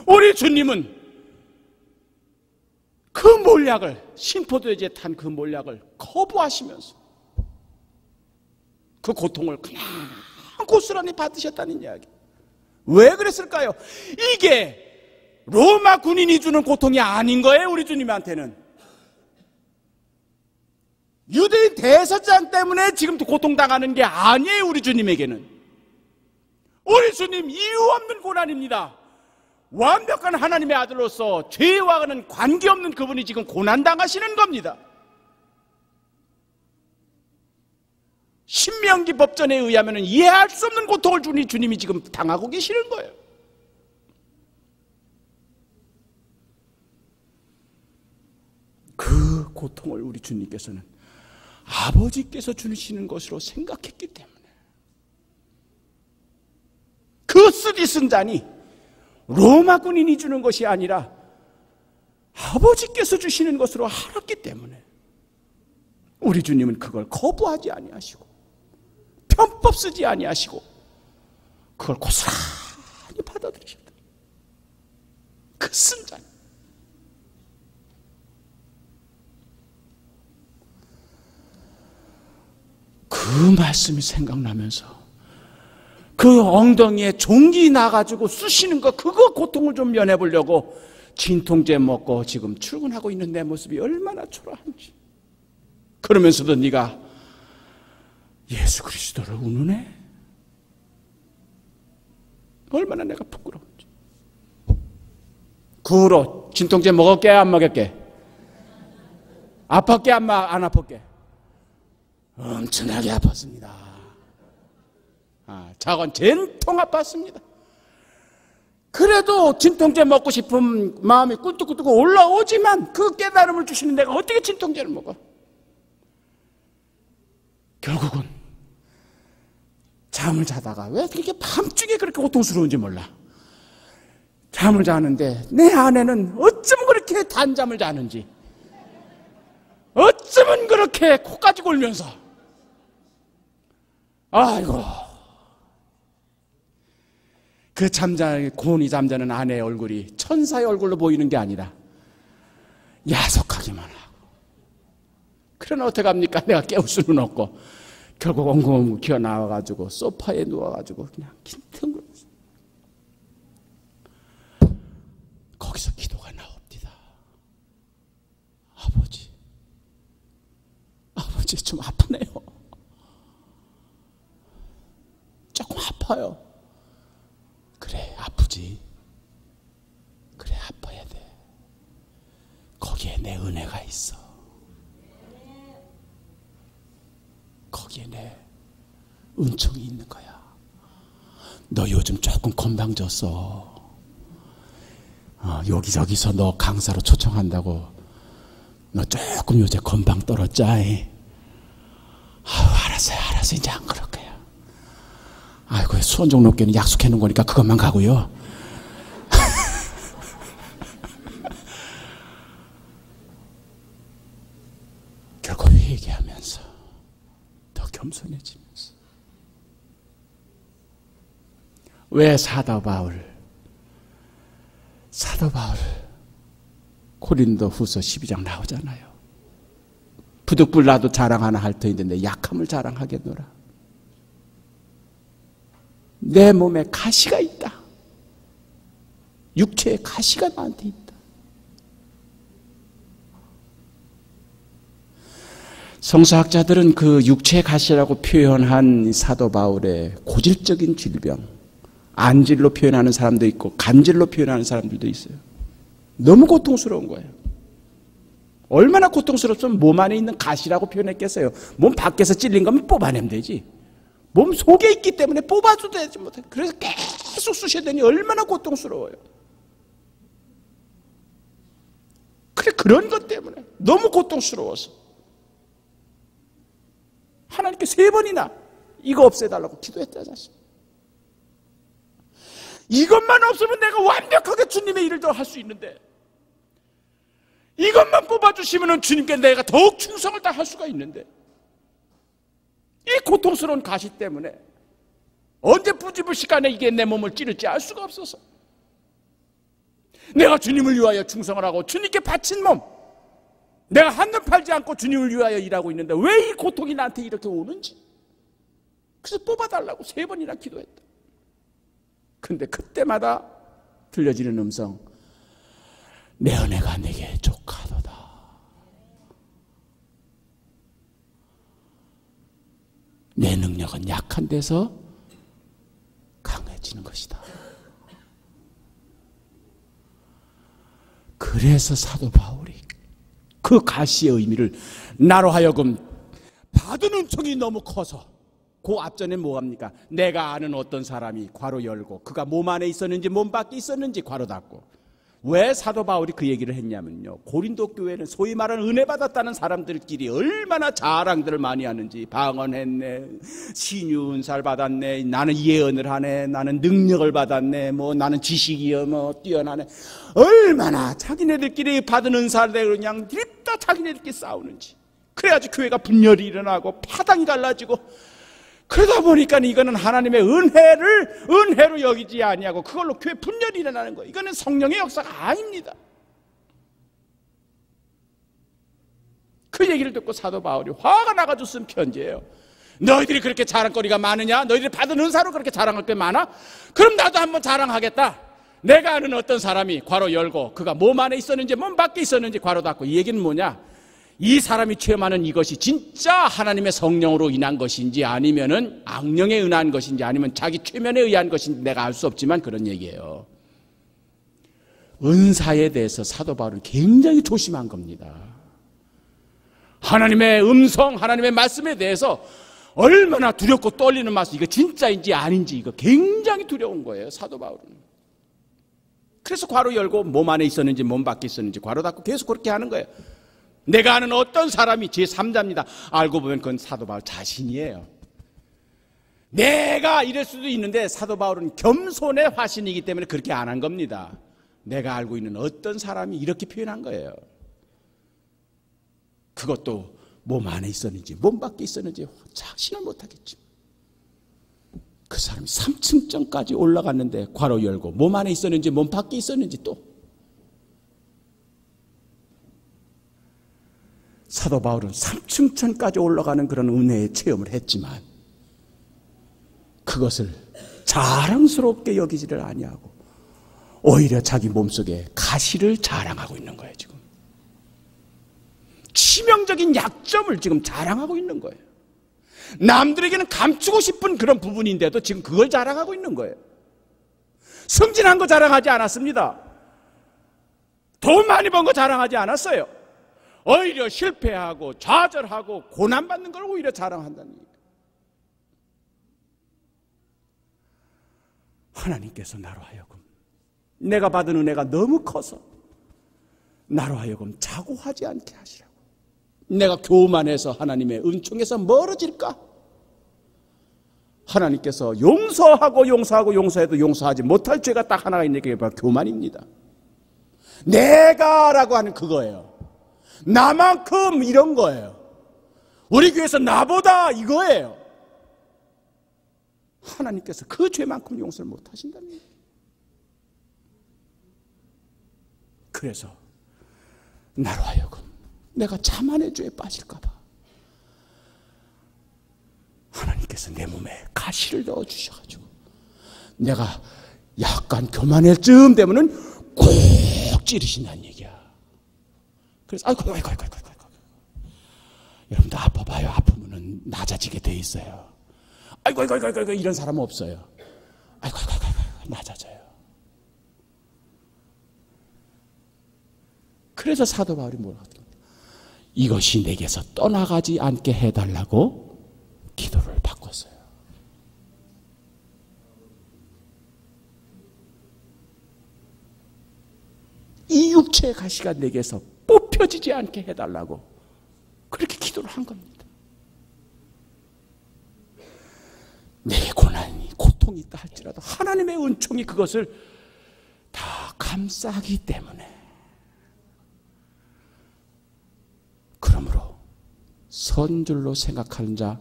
우리 주님은 그 몰약을, 신포도주에 탄 그 몰약을 거부하시면서 그 고통을 그냥 고스란히 받으셨다는 이야기. 왜 그랬을까요? 이게 로마 군인이 주는 고통이 아닌 거예요. 우리 주님한테는 유대인 대제사장 때문에 지금도 고통당하는 게 아니에요. 우리 주님에게는 우리 주님 이유 없는 고난입니다. 완벽한 하나님의 아들로서 죄와는 관계없는 그분이 지금 고난당하시는 겁니다. 신명기 법전에 의하면 이해할 수 없는 고통을 주님이 지금 당하고 계시는 거예요. 그 고통을 우리 주님께서는 아버지께서 주시는 것으로 생각했기 때문에 그 쓰디쓴 잔이 로마 군인이 주는 것이 아니라 아버지께서 주시는 것으로 알았기 때문에 우리 주님은 그걸 거부하지 아니하시고 편법 쓰지 아니하시고 그걸 고스란히 받아들이셨다. 그 쓴 잔. 그 말씀이 생각나면서 그 엉덩이에 종기 나가지고 쑤시는 거, 그거 고통을 좀 면해보려고 진통제 먹고 지금 출근하고 있는 내 모습이 얼마나 초라한지. 그러면서도 네가 예수 그리스도를 운운해? 얼마나 내가 부끄러운지. 그 후로 진통제 먹었게 안 먹었게? 아팠게 안 아팠게? 엄청나게 아팠습니다. 작은 전통 아팠습니다. 그래도 진통제 먹고 싶은 마음이 꿀뚝꿀뚝 올라오지만 그 깨달음을 주시는 내가 어떻게 진통제를 먹어? 결국은 잠을 자다가 왜 그렇게 밤중에 그렇게 고통스러운지 몰라. 잠을 자는데 내 아내는 어쩌면 그렇게 단잠을 자는지, 어쩌면 그렇게 코까지 골면서, 아이고, 그 고온이 잠자는 아내의 얼굴이 천사의 얼굴로 보이는 게 아니라 야속하기만 하고. 그러나 어떡합니까? 내가 깨울 수는 없고 결국 엉금엉금 기어 나와가지고 소파에 누워가지고 그냥 긴퉁거렸어요. 거기서 기도가 나옵니다. 아버지 좀 아프네요. 조금 아파요. 그래, 아프지. 그래, 아파야 돼. 거기에 내 은혜가 있어. 거기에 내 은총이 있는 거야. 너 요즘 조금 건방졌어. 여기저기서 너 강사로 초청한다고 너 조금 요새 건방 떨었자. 알았어요. 이제 안 그럴 거야. 아이고, 수원종 높게는 약속해 놓은 거니까 그것만 가고요. 회개하면서 더 겸손해지면서. 왜 사도 바울 고린도 후서 12장 나오잖아요. 부득불 나도 자랑 하나 할 터인데 내 약함을 자랑하겠노라. 내 몸에 가시가 있다. 육체에 가시가 나한테 있다. 성서학자들은 그 육체 가시라고 표현한 사도 바울의 고질적인 질병, 안질로 표현하는 사람도 있고 간질로 표현하는 사람들도 있어요. 너무 고통스러운 거예요. 얼마나 고통스럽으면 몸 안에 있는 가시라고 표현했겠어요. 몸 밖에서 찔린 거면 뽑아내면 되지. 몸 속에 있기 때문에 뽑아도 되지 못해. 그래서 계속 쑤셔야 되니 얼마나 고통스러워요. 그래, 그런 것 때문에 너무 고통스러워서 하나님께 3번이나 이거 없애달라고 기도했다 자식. 이것만 없으면 내가 완벽하게 주님의 일을 더 할 수 있는데 이것만 뽑아주시면 주님께 내가 더욱 충성을 다 할 수가 있는데 이 고통스러운 가시 때문에 언제 부집을 시간에 이게 내 몸을 찌를지 알 수가 없어서 내가 주님을 위하여 충성을 하고 주님께 바친 몸, 내가 한눈 팔지 않고 주님을 위하여 일하고 있는데 왜 이 고통이 나한테 이렇게 오는지, 그래서 뽑아달라고 3번이나 기도했다. 근데 그때마다 들려지는 음성, 내 은혜가 내게 족하도다. 내 능력은 약한 데서 강해지는 것이다. 그래서 사도 바울이 그 가시의 의미를 나로 하여금 받은 은총이 너무 커서, 그 앞전에 뭐합니까? 내가 아는 어떤 사람이 괄호 열고 그가 몸 안에 있었는지 몸 밖에 있었는지 괄호 닫고. 왜 사도 바울이 그 얘기를 했냐면요, 고린도 교회는 소위 말하는 은혜 받았다는 사람들끼리 얼마나 자랑들을 많이 하는지, 방언했네, 신유 은사를 받았네, 나는 예언을 하네, 나는 능력을 받았네, 뭐 나는 지식이여 뭐 뛰어나네, 얼마나 자기네들끼리 받은 은사를 그냥 립다 자기네들끼리 싸우는지. 그래야지 교회가 분열이 일어나고 파당이 갈라지고, 그러다 보니까 이거는 하나님의 은혜로 여기지 아니하고 그걸로 교회 분열이 일어나는 거예요. 이거는 성령의 역사가 아닙니다. 그 얘기를 듣고 사도 바울이 화가 나가지고 쓴 편지예요. 너희들이 그렇게 자랑거리가 많으냐? 너희들이 받은 은사로 그렇게 자랑할 게 많아? 그럼 나도 한번 자랑하겠다. 내가 아는 어떤 사람이 괄호 열고 그가 몸 안에 있었는지 몸 밖에 있었는지 괄호 닫고. 이 얘기는 뭐냐? 이 사람이 체험하는 이것이 진짜 하나님의 성령으로 인한 것인지 아니면은 악령에 의한 것인지 아니면 자기 최면에 의한 것인지 내가 알 수 없지만 그런 얘기예요. 은사에 대해서 사도 바울은 굉장히 조심한 겁니다. 하나님의 음성, 하나님의 말씀에 대해서 얼마나 두렵고 떨리는 말씀, 이거 진짜인지 아닌지 이거 굉장히 두려운 거예요, 사도 바울은. 그래서 괄호 열고 몸 안에 있었는지 몸 밖에 있었는지 괄호 닫고 계속 그렇게 하는 거예요. 내가 아는 어떤 사람이, 제3자입니다. 알고 보면 그건 사도 바울 자신이에요. 내가 이럴 수도 있는데 사도 바울은 겸손의 화신이기 때문에 그렇게 안 한 겁니다. 내가 알고 있는 어떤 사람이 이렇게 표현한 거예요. 그것도 몸 안에 있었는지 몸 밖에 있었는지 자신을 못하겠죠. 그 사람이 3층전까지 올라갔는데 괄호 열고 몸 안에 있었는지 몸 밖에 있었는지 또. 사도 바울은 3층천까지 올라가는 그런 은혜의 체험을 했지만 그것을 자랑스럽게 여기지를 아니하고 오히려 자기 몸속에 가시를 자랑하고 있는 거예요. 지금 치명적인 약점을 지금 자랑하고 있는 거예요. 남들에게는 감추고 싶은 그런 부분인데도 지금 그걸 자랑하고 있는 거예요. 승진한 거 자랑하지 않았습니다. 돈 많이 번 거 자랑하지 않았어요. 오히려 실패하고 좌절하고 고난받는 걸 오히려 자랑한다는 얘기예요. 하나님께서 나로 하여금 내가 받은 은혜가 너무 커서 나로 하여금 자고하지 않게 하시라고. 내가 교만해서 하나님의 은총에서 멀어질까? 하나님께서 용서하고 용서해도 용서하지 못할 죄가 딱 하나가 있는 게 바로 교만입니다. 내가라고 하는 그거예요. 나만큼 이런 거예요. 우리 교회에서 나보다 이거예요. 하나님께서 그 죄만큼 용서를 못 하신다는 거예요. 그래서 나로 하여금 내가 자만의 죄에 빠질까 봐 하나님께서 내 몸에 가시를 넣어 주셔가지고 내가 약간 교만할 즈음 되면은 꼭 찌르신다는 얘기야. 그래서 아이고 여러분도 아파봐요. 아프면은 낮아지게 돼 있어요. 아이고 이런 사람은 없어요. 아이고 낮아져요. 그래서 사도 바울이 뭐라고 합니까? 이것이 내게서 떠나가지 않게 해달라고 기도를 바꿨어요. 이 육체의 가시가 내게서 뽑혀지지 않게 해달라고 그렇게 기도를 한 겁니다. 내게 고난이 고통이 있다 할지라도 하나님의 은총이 그것을 다 감싸기 때문에 그러므로 선 줄로 생각하는 자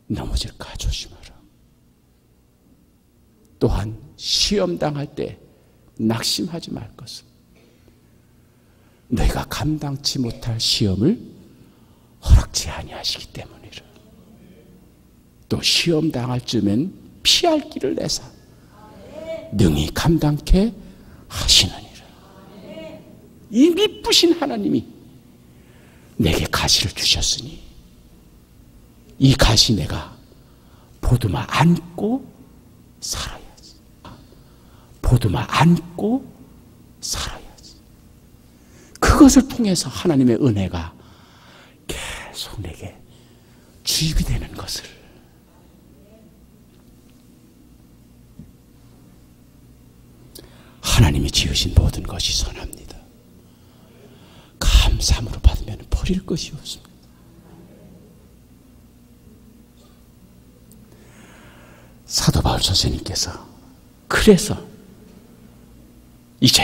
넘어질까 조심하라. 또한 시험 당할 때 낙심하지 말 것은 너희가 감당치 못할 시험을 허락지 아니하시기 때문이라. 또 시험 당할 쯤엔 피할 길을 내사 능히 감당케 하시느니라. 이 미쁘신 하나님이 내게 가시를 주셨으니 이 가시 내가 보드마 안고 살아야지. 보드마 안고 살아야지. 그것을 통해서 하나님의 은혜가 계속 내게 주입이 되는 것을 하나님이 지으신 모든 것이 선합니다. 감사함으로 받으면 버릴 것이 없습니다. 사도 바울 선생님께서 그래서 이제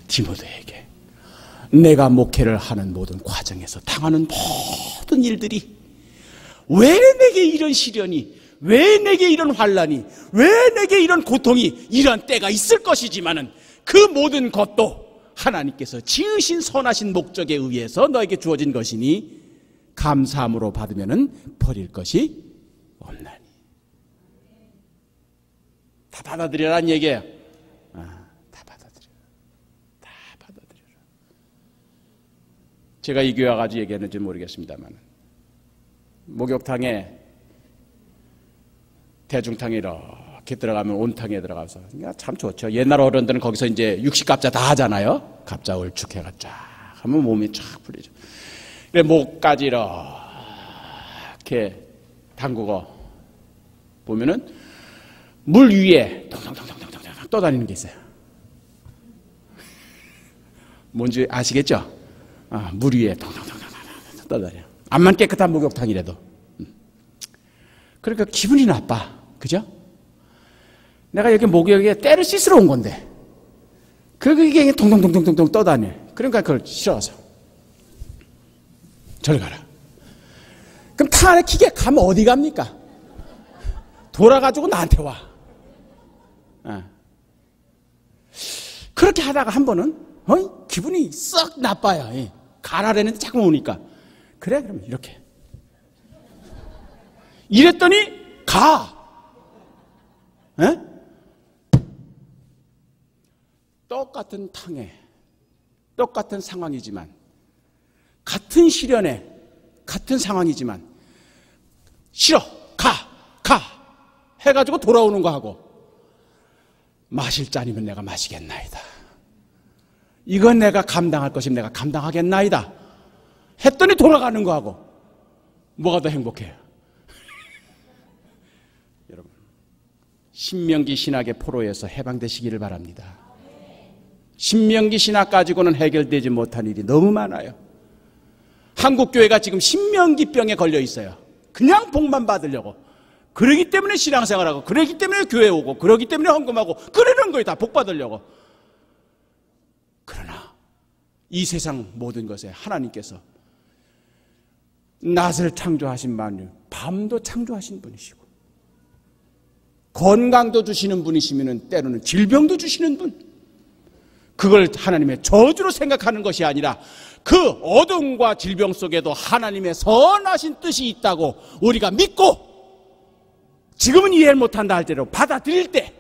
디모데에게 내가 목회를 하는 모든 과정에서 당하는 모든 일들이 왜 내게 이런 시련이, 왜 내게 이런 환난이, 왜 내게 이런 고통이, 이런 때가 있을 것이지만은 그 모든 것도 하나님께서 지으신 선하신 목적에 의해서 너에게 주어진 것이니 감사함으로 받으면은 버릴 것이 없나니. 다 받아들여라는 얘기예요. 다 받아들여라. 다 받아들여라. 제가 이 교회 와가지고 얘기했는지 모르겠습니다만 목욕탕에 대중탕에 이렇게 들어가면 온탕에 들어가서 참 좋죠. 옛날 어른들은 거기서 이제 육식갑자 다 하잖아요. 갑자 얼축해가 쫙 하면 몸이 쫙 풀리죠. 그래 목까지 이렇게 담그고 보면은 물 위에 동동동동동동 떠다니는 게 있어요. 뭔지 아시겠죠? 물 위에 동동동동 떠다녀. 암만 깨끗한 목욕탕이라도. 그러니까 기분이 나빠. 그죠? 내가 여기 목욕에 때를 씻으러 온 건데 그게 동동동동동 떠다녀. 그러니까 그걸 싫어서 저리 가라. 그럼 타 안에 기계 가면 어디 갑니까? 돌아가지고 나한테 와. 그렇게 하다가 한 번은 기분이 썩 나빠요. 가라라는데 자꾸 오니까 그래 그러면 이렇게 이랬더니 가. 똑같은 탕에 똑같은 상황이지만 같은 시련에 같은 상황이지만 싫어 가 해가지고 돌아오는 거 하고 마실 잔이면 내가 마시겠나이다. 이건 내가 감당할 것이면 내가 감당하겠나이다 했더니 돌아가는 거 하고 뭐가 더 행복해요? 여러분 신명기 신학의 포로에서 해방되시기를 바랍니다. 신명기 신학 가지고는 해결되지 못한 일이 너무 많아요. 한국교회가 지금 신명기병에 걸려 있어요. 그냥 복만 받으려고. 그러기 때문에 신앙생활하고 그러기 때문에 교회 오고 그러기 때문에 헌금하고 그러는 거예요. 다 복 받으려고. 그러나 이 세상 모든 것에 하나님께서 낮을 창조하신 분이 밤도 창조하신 분이시고 건강도 주시는 분이시면 때로는 질병도 주시는 분, 그걸 하나님의 저주로 생각하는 것이 아니라 그 어둠과 질병 속에도 하나님의 선하신 뜻이 있다고 우리가 믿고 지금은 이해를 못한다 할지라도 받아들일 때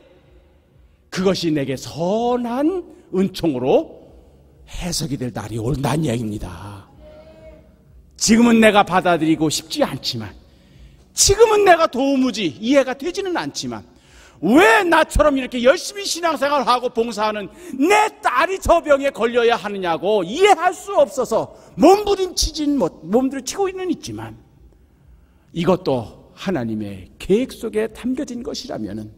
그것이 내게 선한 은총으로 해석이 될 날이 온다는 얘기입니다. 지금은 내가 받아들이고 싶지 않지만, 지금은 내가 도무지 이해가 되지는 않지만, 왜 나처럼 이렇게 열심히 신앙생활을 하고 봉사하는 내 딸이 저 병에 걸려야 하느냐고 이해할 수 없어서 몸부림치고 있지만, 이것도 하나님의 계획 속에 담겨진 것이라면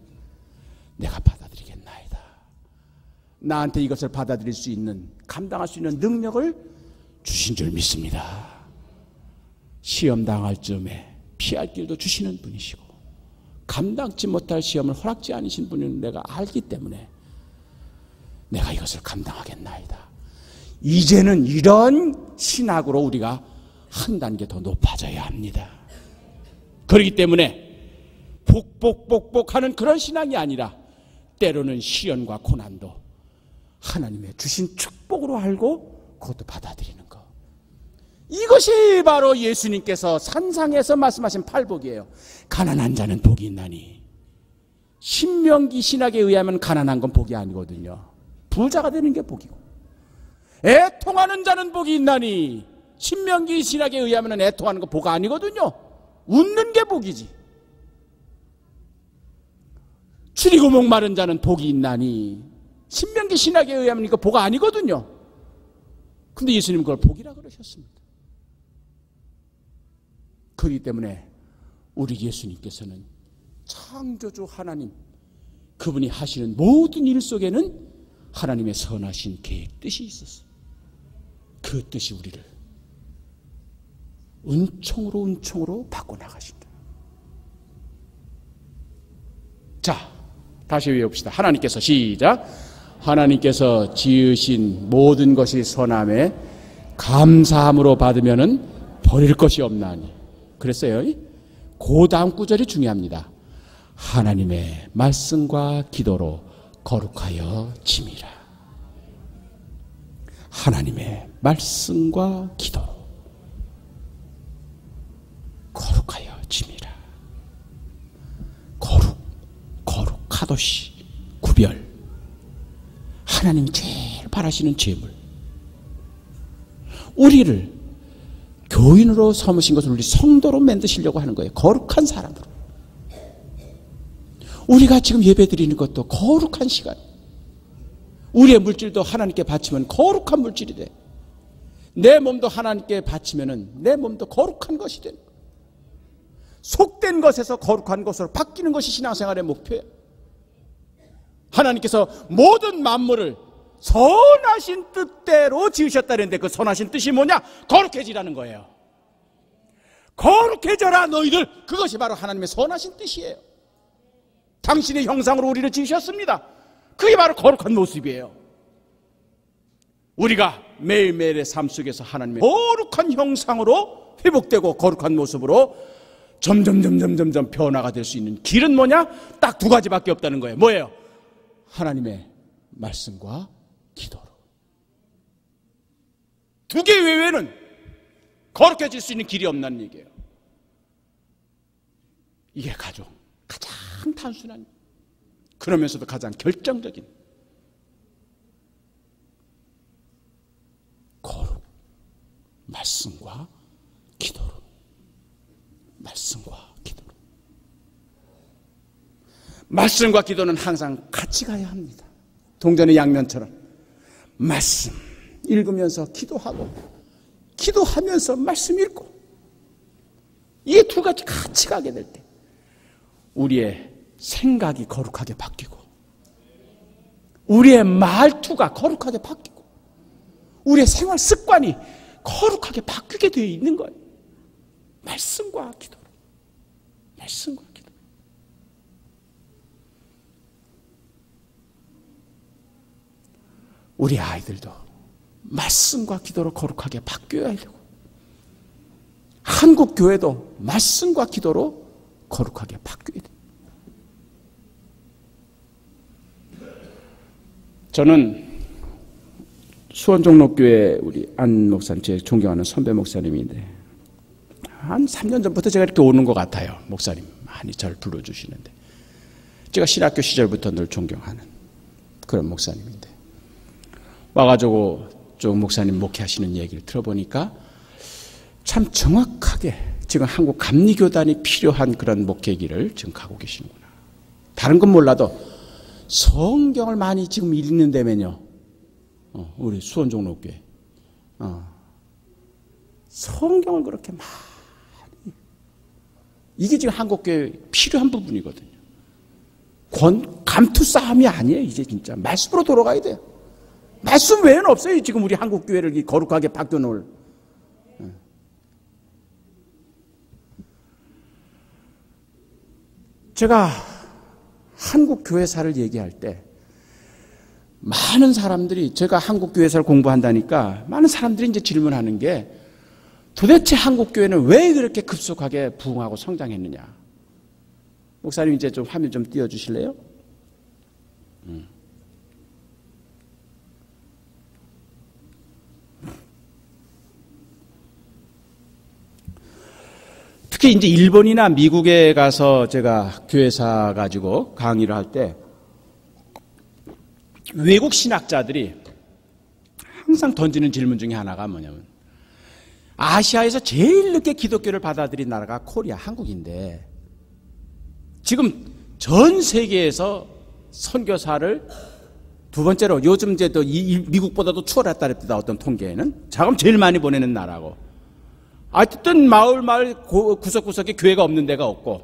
내가 받아들이겠나이다. 나한테 이것을 받아들일 수 있는, 감당할 수 있는 능력을 주신 줄 믿습니다. 시험 당할 즈음에 피할 길도 주시는 분이시고 감당치 못할 시험을 허락지 않으신 분은 내가 알기 때문에 내가 이것을 감당하겠나이다. 이제는 이런 신학으로 우리가 한 단계 더 높아져야 합니다. 그렇기 때문에 복복복복하는 그런 신앙이 아니라 때로는 시련과 고난도 하나님의 주신 축복으로 알고 그것도 받아들이는 것, 이것이 바로 예수님께서 산상에서 말씀하신 팔복이에요. 가난한 자는 복이 있나니. 신명기 신학에 의하면 가난한 건 복이 아니거든요. 부자가 되는 게 복이고, 애통하는 자는 복이 있나니. 신명기 신학에 의하면 애통하는 건 복 아니거든요. 웃는 게 복이지. 추리고 목마른 자는 복이 있나니. 신명기 신학에 의하면 이거 복 아니거든요. 근데 예수님은 그걸 복이라 그러셨습니다. 그렇기 때문에 우리 예수님께서는 창조주 하나님, 그분이 하시는 모든 일 속에는 하나님의 선하신 계획, 뜻이 있었어요. 그 뜻이 우리를 은총으로 바꿔나가신다. 자, 다시 외워봅시다. 하나님께서, 시작. 하나님께서 지으신 모든 것이 선함에 감사함으로 받으면은 버릴 것이 없나니. 그랬어요. 그 다음 구절이 중요합니다. 하나님의 말씀과 기도로 거룩하여 짐이라. 하나님의 말씀과 기도로 거룩하여 짐이라. 거룩, 카도시, 구별. 하나님이 제일 바라시는 제물. 우리를 교인으로 삼으신 것을 우리 성도로 만드시려고 하는 거예요. 거룩한 사람으로. 우리가 지금 예배 드리는 것도 거룩한 시간. 우리의 물질도 하나님께 바치면 거룩한 물질이 돼. 내 몸도 하나님께 바치면은 내 몸도 거룩한 것이 되는 거예요. 속된 것에서 거룩한 것으로 바뀌는 것이 신앙생활의 목표예요. 하나님께서 모든 만물을 선하신 뜻대로 지으셨다는데 그 선하신 뜻이 뭐냐? 거룩해지라는 거예요. 거룩해져라 너희들. 그것이 바로 하나님의 선하신 뜻이에요. 당신의 형상으로 우리를 지으셨습니다. 그게 바로 거룩한 모습이에요. 우리가 매일매일의 삶 속에서 하나님의 거룩한 형상으로 회복되고 거룩한 모습으로 점점 변화가 될 수 있는 길은 뭐냐? 딱 두 가지밖에 없다는 거예요. 뭐예요? 하나님의 말씀과 기도로. 두 개 외에는 거룩해질 수 있는 길이 없다는 얘기예요. 이게 가장 단순한, 그러면서도 가장 결정적인 거룩, 말씀과 기도로. 말씀과 기도로. 말씀과 기도는 항상 같이 가야 합니다. 동전의 양면처럼 말씀 읽으면서 기도하고, 기도하면서 말씀 읽고, 이 두 가지 같이 가게 될 때 우리의 생각이 거룩하게 바뀌고, 우리의 말투가 거룩하게 바뀌고, 우리의 생활 습관이 거룩하게 바뀌게 되어 있는 거예요. 말씀과 기도로. 말씀과 기도. 우리 아이들도 말씀과 기도로 거룩하게 바뀌어야 하려고 한국 교회도 말씀과 기도로 거룩하게 바뀌어야 돼요. 저는 수원종로교회 우리 안 목사님, 제 존경하는 선배 목사님인데 한 3년 전부터 제가 이렇게 오는 것 같아요. 목사님 많이 잘 불러주시는데 제가 신학교 시절부터 늘 존경하는 그런 목사님인데 와가지고 쭉 목사님 목회하시는 얘기를 들어보니까 참 정확하게 지금 한국 감리교단이 필요한 그런 목회기를 지금 가고 계시는구나. 다른 건 몰라도 성경을 많이 지금 읽는다면요. 우리 수원종로교회 성경을 그렇게 많이, 이게 지금 한국교회 필요한 부분이거든요. 감투 싸움이 아니에요. 이제 진짜 말씀으로 돌아가야 돼요. 말씀 외에는 없어요. 지금 우리 한국교회를 거룩하게 바꿔놓을. 제가 한국교회사를 얘기할 때 많은 사람들이, 제가 한국교회사를 공부한다니까 많은 사람들이 이제 질문하는 게 도대체 한국교회는 왜 그렇게 급속하게 부흥하고 성장했느냐. 목사님 이제 좀 화면 좀 띄워주실래요? 특히 이제 일본이나 미국에 가서 제가 교회사 가지고 강의를 할 때 외국 신학자들이 항상 던지는 질문 중에 하나가 뭐냐면, 아시아에서 제일 늦게 기독교를 받아들인 나라가 코리아, 한국인데 지금 전 세계에서 선교사를 두 번째로, 요즘 이제 또 미국보다도 추월했다 그랬다, 어떤 통계에는 자금 제일 많이 보내는 나라고, 어쨌든 마을 구석구석에 교회가 없는 데가 없고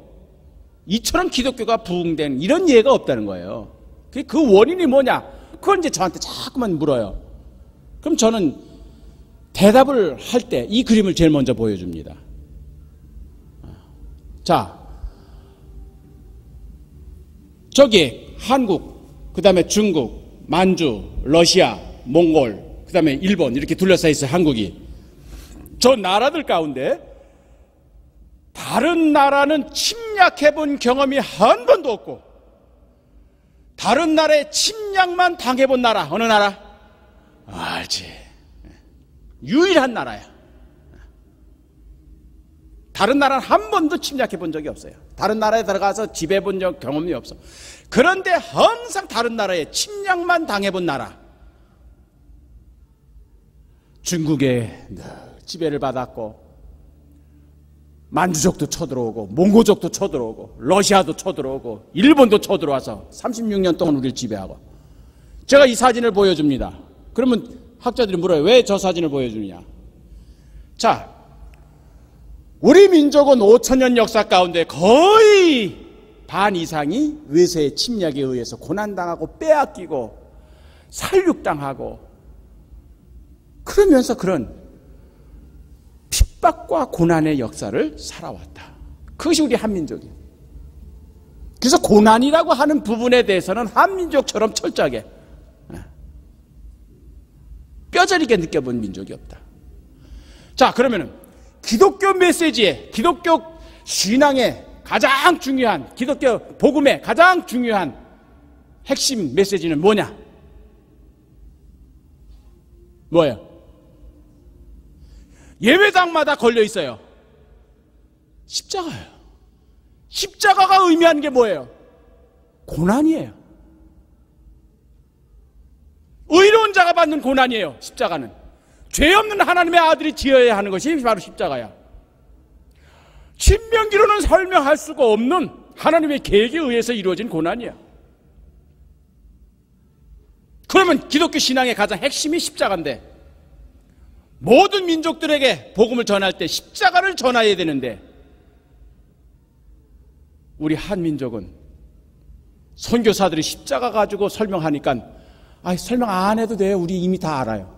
이처럼 기독교가 부흥된 이런 예가 없다는 거예요. 그 원인이 뭐냐? 그걸 이제 저한테 자꾸만 물어요. 그럼 저는 대답을 할 때 이 그림을 제일 먼저 보여줍니다. 자, 저기 한국, 그 다음에 중국, 만주, 러시아, 몽골, 그 다음에 일본 이렇게 둘러싸여 있어요. 한국이. 저 나라들 가운데 다른 나라는 침략해본 경험이 한 번도 없고 다른 나라의 침략만 당해본 나라, 어느 나라? 알지. 유일한 나라야. 다른 나라는 한 번도 침략해본 적이 없어요. 다른 나라에 들어가서 지배해본 경험이 없어. 그런데 항상 다른 나라의 침략만 당해본 나라. 중국에 지배를 받았고 만주족도 쳐들어오고 몽고족도 쳐들어오고 러시아도 쳐들어오고 일본도 쳐들어와서 36년 동안 우리를 지배하고. 제가 이 사진을 보여줍니다. 그러면 학자들이 물어요. 왜 저 사진을 보여주느냐. 자, 우리 민족은 5,000년 역사 가운데 거의 반 이상이 외세의 침략에 의해서 고난당하고 빼앗기고 살육당하고 그러면서 그런 핍박과 고난의 역사를 살아왔다. 그것이 우리 한민족이에요. 그래서 고난이라고 하는 부분에 대해서는 한민족처럼 철저하게 뼈저리게 느껴본 민족이 없다. 자, 그러면은 기독교 메시지에, 기독교 신앙의 가장 중요한, 기독교 복음의 가장 중요한 핵심 메시지는 뭐냐? 뭐예요? 예배당마다 걸려 있어요. 십자가예요. 십자가가 의미하는 게 뭐예요? 고난이에요. 의로운 자가 받는 고난이에요. 십자가는 죄 없는 하나님의 아들이 지어야 하는 것이 바로 십자가야. 신명기로는 설명할 수가 없는 하나님의 계획에 의해서 이루어진 고난이야. 그러면 기독교 신앙의 가장 핵심이 십자가인데, 모든 민족들에게 복음을 전할 때 십자가를 전해야 되는데, 우리 한민족은 선교사들이 십자가 가지고 설명하니까 설명 안 해도 돼요. 우리 이미 다 알아요.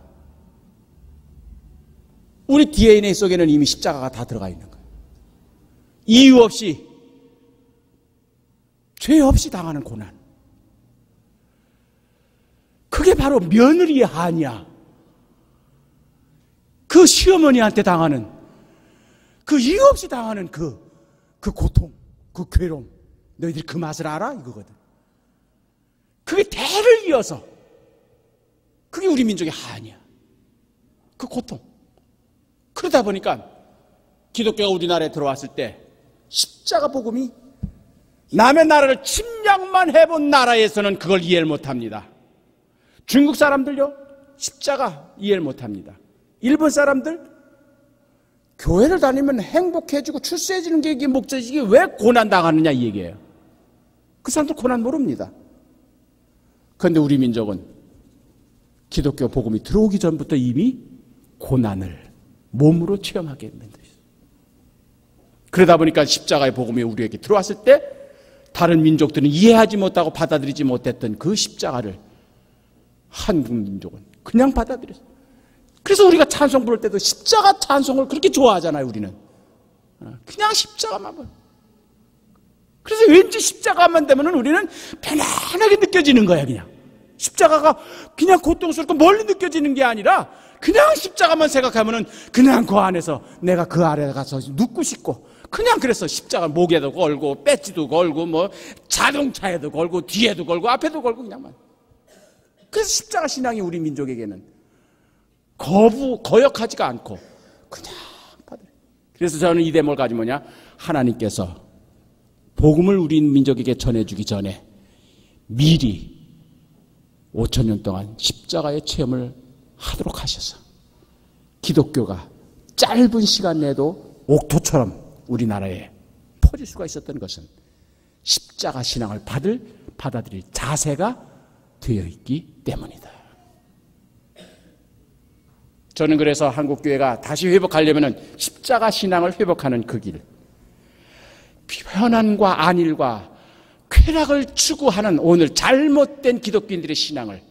우리 DNA 속에는 이미 십자가가 다 들어가 있는 거예요. 이유 없이, 죄 없이 당하는 고난. 그게 바로 며느리의 한이야. 그 시어머니한테 당하는 그 이유 없이 당하는 그 고통, 그 괴로움, 너희들이 그 맛을 알아? 이거거든. 그게 대를 이어서 그게 우리 민족의 한이야. 그 고통. 그러다 보니까 기독교가 우리나라에 들어왔을 때 십자가 복음이 남의 나라를 침략만 해본 나라에서는 그걸 이해를 못합니다. 중국 사람들요, 십자가 이해를 못합니다. 일본 사람들 교회를 다니면 행복해지고 출세해지는 게 이게 목적이지, 이게 왜 고난당하느냐 이 얘기예요. 그 사람들 고난 모릅니다. 그런데 우리 민족은 기독교 복음이 들어오기 전부터 이미 고난을 몸으로 체험하게 만들었어요. 그러다 보니까 십자가의 복음이 우리에게 들어왔을 때 다른 민족들은 이해하지 못하고 받아들이지 못했던 그 십자가를 한국 민족은 그냥 받아들였어요. 그래서 우리가 찬송 부를 때도 십자가 찬송을 그렇게 좋아하잖아요. 우리는 그냥 십자가만 봐요. 그래서 왠지 십자가만 되면 우리는 편안하게 느껴지는 거야. 그냥 십자가가 그냥 고통스럽고 멀리 느껴지는 게 아니라 그냥 십자가만 생각하면은 그냥 그 안에서 내가 그 아래 가서 눕고 싶고, 그냥 그래서 십자가 목에도 걸고 배지도 걸고 뭐 자동차에도 걸고 뒤에도 걸고 앞에도 걸고 그냥만. 그래서 십자가 신앙이 우리 민족에게는 거역하지가 않고 그냥 받아요. 그래서 저는 이 대목을 가지고 뭐냐, 하나님께서 복음을 우리 민족에게 전해주기 전에 미리 5,000년 동안 십자가의 체험을 하도록 하셔서 기독교가 짧은 시간 내도 옥토처럼 우리나라에 퍼질 수가 있었던 것은 십자가 신앙을 받아들일 자세가 되어 있기 때문이다. 저는 그래서 한국교회가 다시 회복하려면 십자가 신앙을 회복하는 그 길, 편안과 안일과 쾌락을 추구하는 오늘 잘못된 기독교인들의 신앙을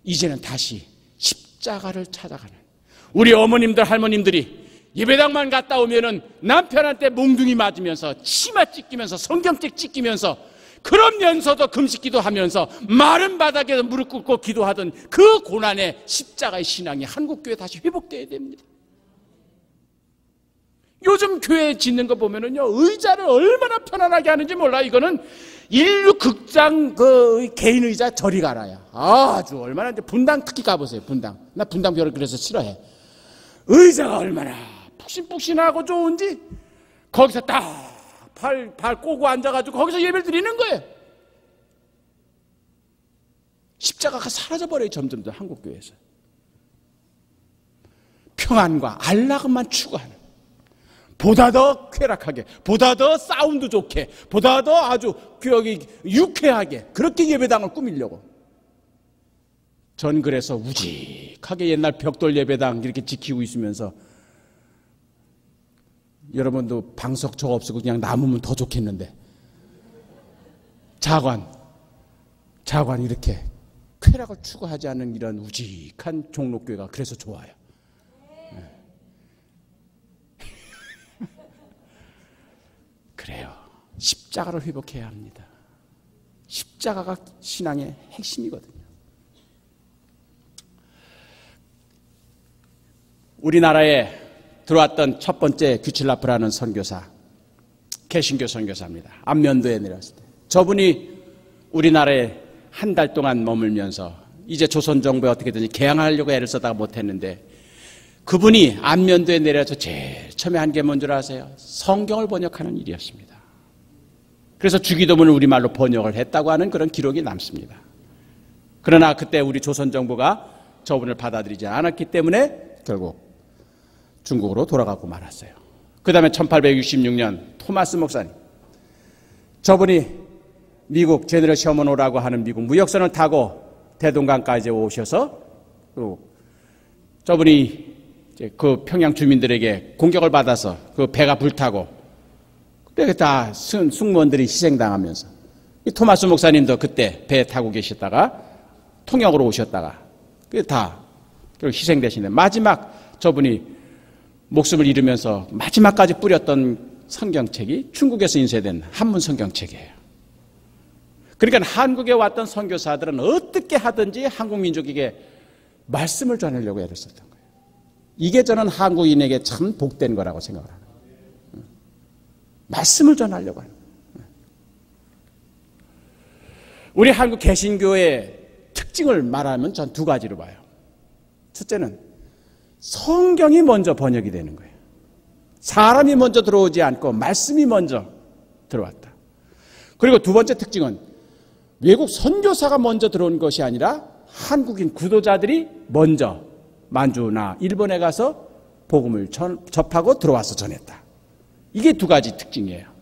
이제는 다시 십자가를 찾아가는, 우리 어머님들 할머님들이 예배당만 갔다 오면은 남편한테 몽둥이 맞으면서 치마 찢기면서 성경책 찢기면서 그러면서도 금식기도 하면서 마른 바닥에서 무릎 꿇고 기도하던 그 고난의 십자가의 신앙이 한국교회에 다시 회복되어야 됩니다. 요즘 교회 짓는 거 보면은요, 의자를 얼마나 편안하게 하는지 몰라. 이거는 인류 극장 그 개인 의자 저리 가라야. 아주 얼마나, 이제 분당 특히 가보세요. 분당. 나 분당 별을 그래서 싫어해. 의자가 얼마나 푹신푹신하고 좋은지 거기서 딱 발 꼬고 앉아가지고 거기서 예배를 드리는 거예요. 십자가가 사라져버려요. 점점 더 한국교회에서. 평안과 안락만 추구하는, 보다 더 쾌락하게, 보다 더 사운드 좋게, 보다 더 아주 유쾌하게 그렇게 예배당을 꾸미려고. 전 그래서 우직하게 옛날 벽돌 예배당 이렇게 지키고 있으면서, 여러분도 방석 저거 없고 그냥 남으면 더 좋겠는데, 자관 이렇게 쾌락을 추구하지 않는 이런 우직한 종로교회가 그래서 좋아요. 그래요. 십자가를 회복해야 합니다. 십자가가 신앙의 핵심이거든요. 우리나라에 들어왔던 첫 번째 규칠라프라는 선교사, 개신교 선교사입니다. 안면도에 내려왔을 때 저분이 우리나라에 한 달 동안 머물면서 이제 조선정부에 어떻게든지 개항하려고 애를 쓰다가 못했는데, 그분이 안면도에 내려서 제일 처음에 한 게 뭔지 아세요? 성경을 번역하는 일이었습니다. 그래서 주기도문을 우리말로 번역을 했다고 하는 그런 기록이 남습니다. 그러나 그때 우리 조선정부가 저분을 받아들이지 않았기 때문에 결국 중국으로 돌아가고 말았어요. 그 다음에 1866년 토마스 목사님, 저분이 미국 제너럴 셔먼호라고 하는 미국 무역선을 타고 대동강까지 오셔서, 그리고 저분이 이제 그 평양 주민들에게 공격을 받아서 그 배가 불타고, 그때 다 승무원들이 희생당하면서, 이 토마스 목사님도 그때 배 타고 계셨다가 통영으로 오셨다가 다 희생되시는데, 마지막 저분이 목숨을 잃으면서 마지막까지 뿌렸던 성경책이 중국에서 인쇄된 한문 성경책이에요. 그러니까 한국에 왔던 선교사들은 어떻게 하든지 한국 민족에게 말씀을 전하려고 애를 썼던 거예요. 이게 저는 한국인에게 참 복된 거라고 생각을 합니다. 말씀을 전하려고 해요. 우리 한국 개신교의 특징을 말하면 전 두 가지로 봐요. 첫째는 성경이 먼저 번역이 되는 거예요. 사람이 먼저 들어오지 않고 말씀이 먼저 들어왔다. 그리고 두 번째 특징은 외국 선교사가 먼저 들어온 것이 아니라 한국인 구도자들이 먼저 만주나 일본에 가서 복음을 접하고 들어와서 전했다. 이게 두 가지 특징이에요.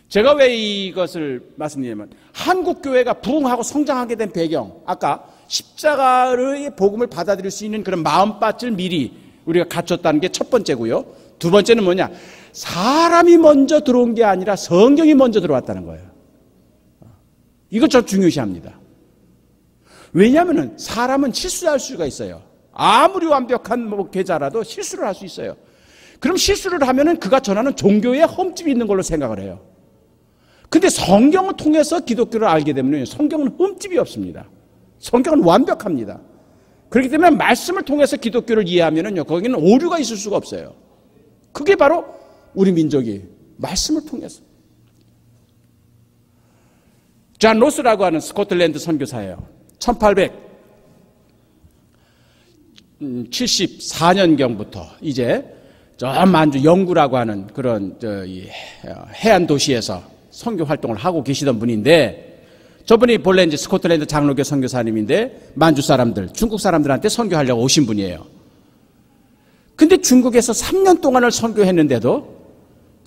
제가 왜 이것을 말씀드리냐면 한국 교회가 부흥하고 성장하게 된 배경, 아까 십자가의 복음을 받아들일 수 있는 그런 마음밭을 미리 우리가 갖췄다는 게 첫 번째고요. 두 번째는 뭐냐? 사람이 먼저 들어온 게 아니라 성경이 먼저 들어왔다는 거예요. 이것 좀 중요시합니다. 왜냐하면 사람은 실수할 수가 있어요. 아무리 완벽한 목회자라도 실수를 할 수 있어요. 그럼 실수를 하면은 그가 전하는 종교에 흠집이 있는 걸로 생각을 해요. 근데 성경을 통해서 기독교를 알게 되면 성경은 흠집이 없습니다. 성경은 완벽합니다. 그렇기 때문에 말씀을 통해서 기독교를 이해하면은요, 거기는 오류가 있을 수가 없어요. 그게 바로 우리 민족이 말씀을 통해서. 존 로스라고 하는 스코틀랜드 선교사예요. 1874년경부터 이제 저 만주 영구라고 하는 그런 해안 도시에서 선교 활동을 하고 계시던 분인데, 저분이 본래 이제 스코틀랜드 장로교 선교사님인데 만주 사람들, 중국 사람들한테 선교하려고 오신 분이에요. 근데 중국에서 3년 동안을 선교했는데도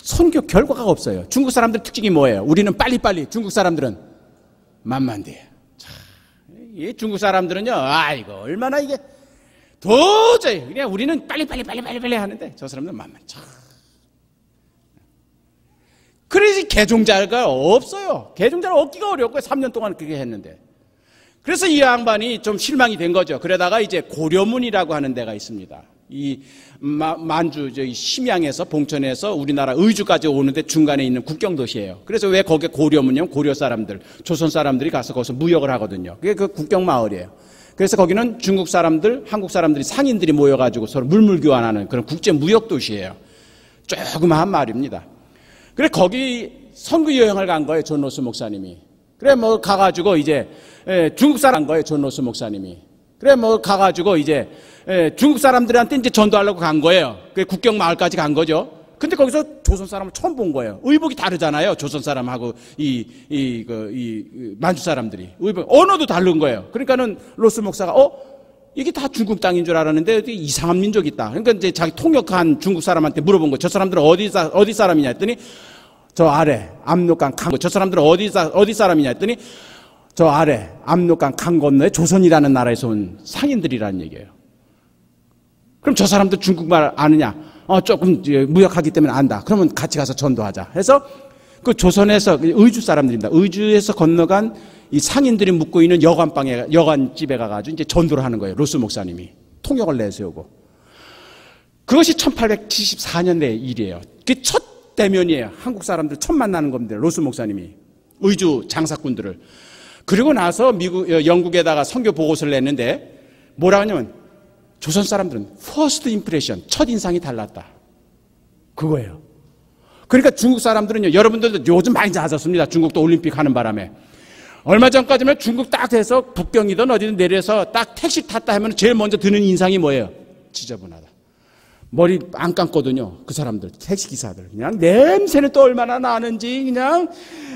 선교 결과가 없어요. 중국 사람들 특징이 뭐예요? 우리는 빨리빨리, 중국 사람들은 만만대. 이 중국 사람들은요, 이거 얼마나 이게 도저히 그냥 우리는 빨리빨리 하는데 저 사람들은 만만. 그래서 개종자가 없어요. 개종자를 얻기가 어렵고 3년 동안 그렇게 했는데. 그래서 이 양반이 좀 실망이 된 거죠. 그러다가 이제 고려문이라고 하는 데가 있습니다. 이 만주 심양에서 봉천에서 우리나라 의주까지 오는데 중간에 있는 국경도시예요. 그래서 왜 거기에 고려문이면 고려 사람들, 조선 사람들이 가서 거기서 무역을 하거든요. 그게 그 국경 마을이에요. 그래서 거기는 중국 사람들, 한국 사람들이 상인들이 모여가지고 서로 물물 교환하는 그런 국제 무역 도시예요. 조그마한 마을입니다. 그래 거기 선교 여행을 간 거예요, 존 로스 목사님이. 그래 뭐 가가지고 이제 중국 사람 간 거예요, 존 로스 목사님이. 그래 뭐 가가지고 이제 중국 사람들한테 이제 전도하려고 간 거예요. 그 국경 마을까지 간 거죠. 근데 거기서 조선 사람을 처음 본 거예요. 의복이 다르잖아요, 조선 사람하고 이 만주 사람들이. 의복 언어도 다른 거예요. 그러니까는 로스 목사가 이게 다 중국 땅인 줄 알았는데 이상한 민족이 있다. 그러니까 이제 자기 통역한 중국 사람한테 물어본 거예요. 저 사람들은 어디 사람이냐 했더니 저 아래 압록강 강. 저 사람들은 어디 사람이냐 했더니 저 아래 압록강 강 건너에 조선이라는 나라에서 온 상인들이라는 얘기예요. 그럼 저 사람들 중국말 아느냐? 조금 무역하기 때문에 안다. 그러면 같이 가서 전도하자. 해서 그 조선에서 의주 사람들입니다. 의주에서 건너간 이 상인들이 묵고 있는 여관집에 가가지고 이제 전도를 하는 거예요. 로스 목사님이 통역을 내세우고. 그것이 1874년의 일이에요. 그게 첫 대면이에요. 한국 사람들 처음 만나는 겁니다. 로스 목사님이 의주 장사꾼들을. 그리고 나서 영국에다가 선교 보고서를 냈는데 뭐라 하냐면 조선 사람들은 first impression, 첫 인상이 달랐다. 그거예요. 그러니까 중국 사람들은요, 여러분들도 요즘 많이 잦았습니다. 중국도 올림픽 하는 바람에. 얼마 전까지면 중국 딱 돼서 북경이든 어디든 내려서 딱 택시 탔다 하면 제일 먼저 드는 인상이 뭐예요? 지저분하다. 머리 안 감거든요. 그 사람들, 택시기사들. 그냥 냄새는 또 얼마나 나는지, 그냥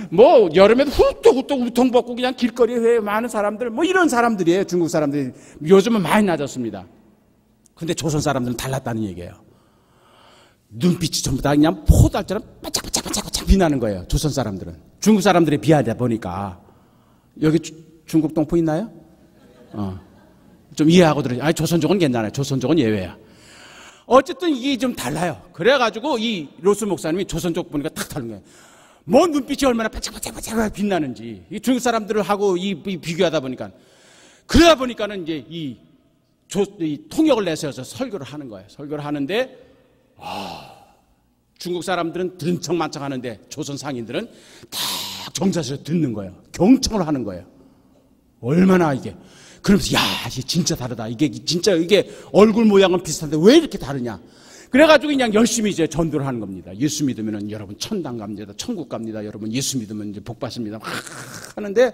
뭐 여름에도 후뚝후뚝 우통 벗고 그냥 길거리에 많은 사람들, 뭐 이런 사람들이에요. 중국 사람들이. 요즘은 많이 낮았습니다. 근데 조선 사람들은 달랐다는 얘기예요. 눈빛이 전부 다 그냥 포달처럼 반짝반짝 빛나는 거예요. 조선 사람들은. 중국 사람들에 비하다 보니까. 여기 중국 동포 있나요? 좀 이해하고 들으세요. 조선족은 괜찮아요. 조선족은 예외야. 어쨌든 이게 좀 달라요. 그래가지고 이 로스 목사님이 조선족 보니까 딱 다른 거예요. 뭐 눈빛이 얼마나 반짝반짝 빛나는지. 이 중국 사람들을 하고 비교하다 보니까. 그러다 보니까는 이제 이 통역을 내세워서 설교를 하는 거예요. 설교를 하는데, 중국 사람들은 들은 척만척 하는데 조선 상인들은 딱 정자세로 듣는 거예요. 경청을 하는 거예요. 얼마나 이게. 그러면서 이게 진짜 다르다. 이게 진짜 이게 얼굴 모양은 비슷한데 왜 이렇게 다르냐. 그래가지고 그냥 열심히 이제 전도를 하는 겁니다. 예수 믿으면은 여러분 천당 갑니다. 천국 갑니다. 여러분 예수 믿으면 이제 복 받습니다. 하는데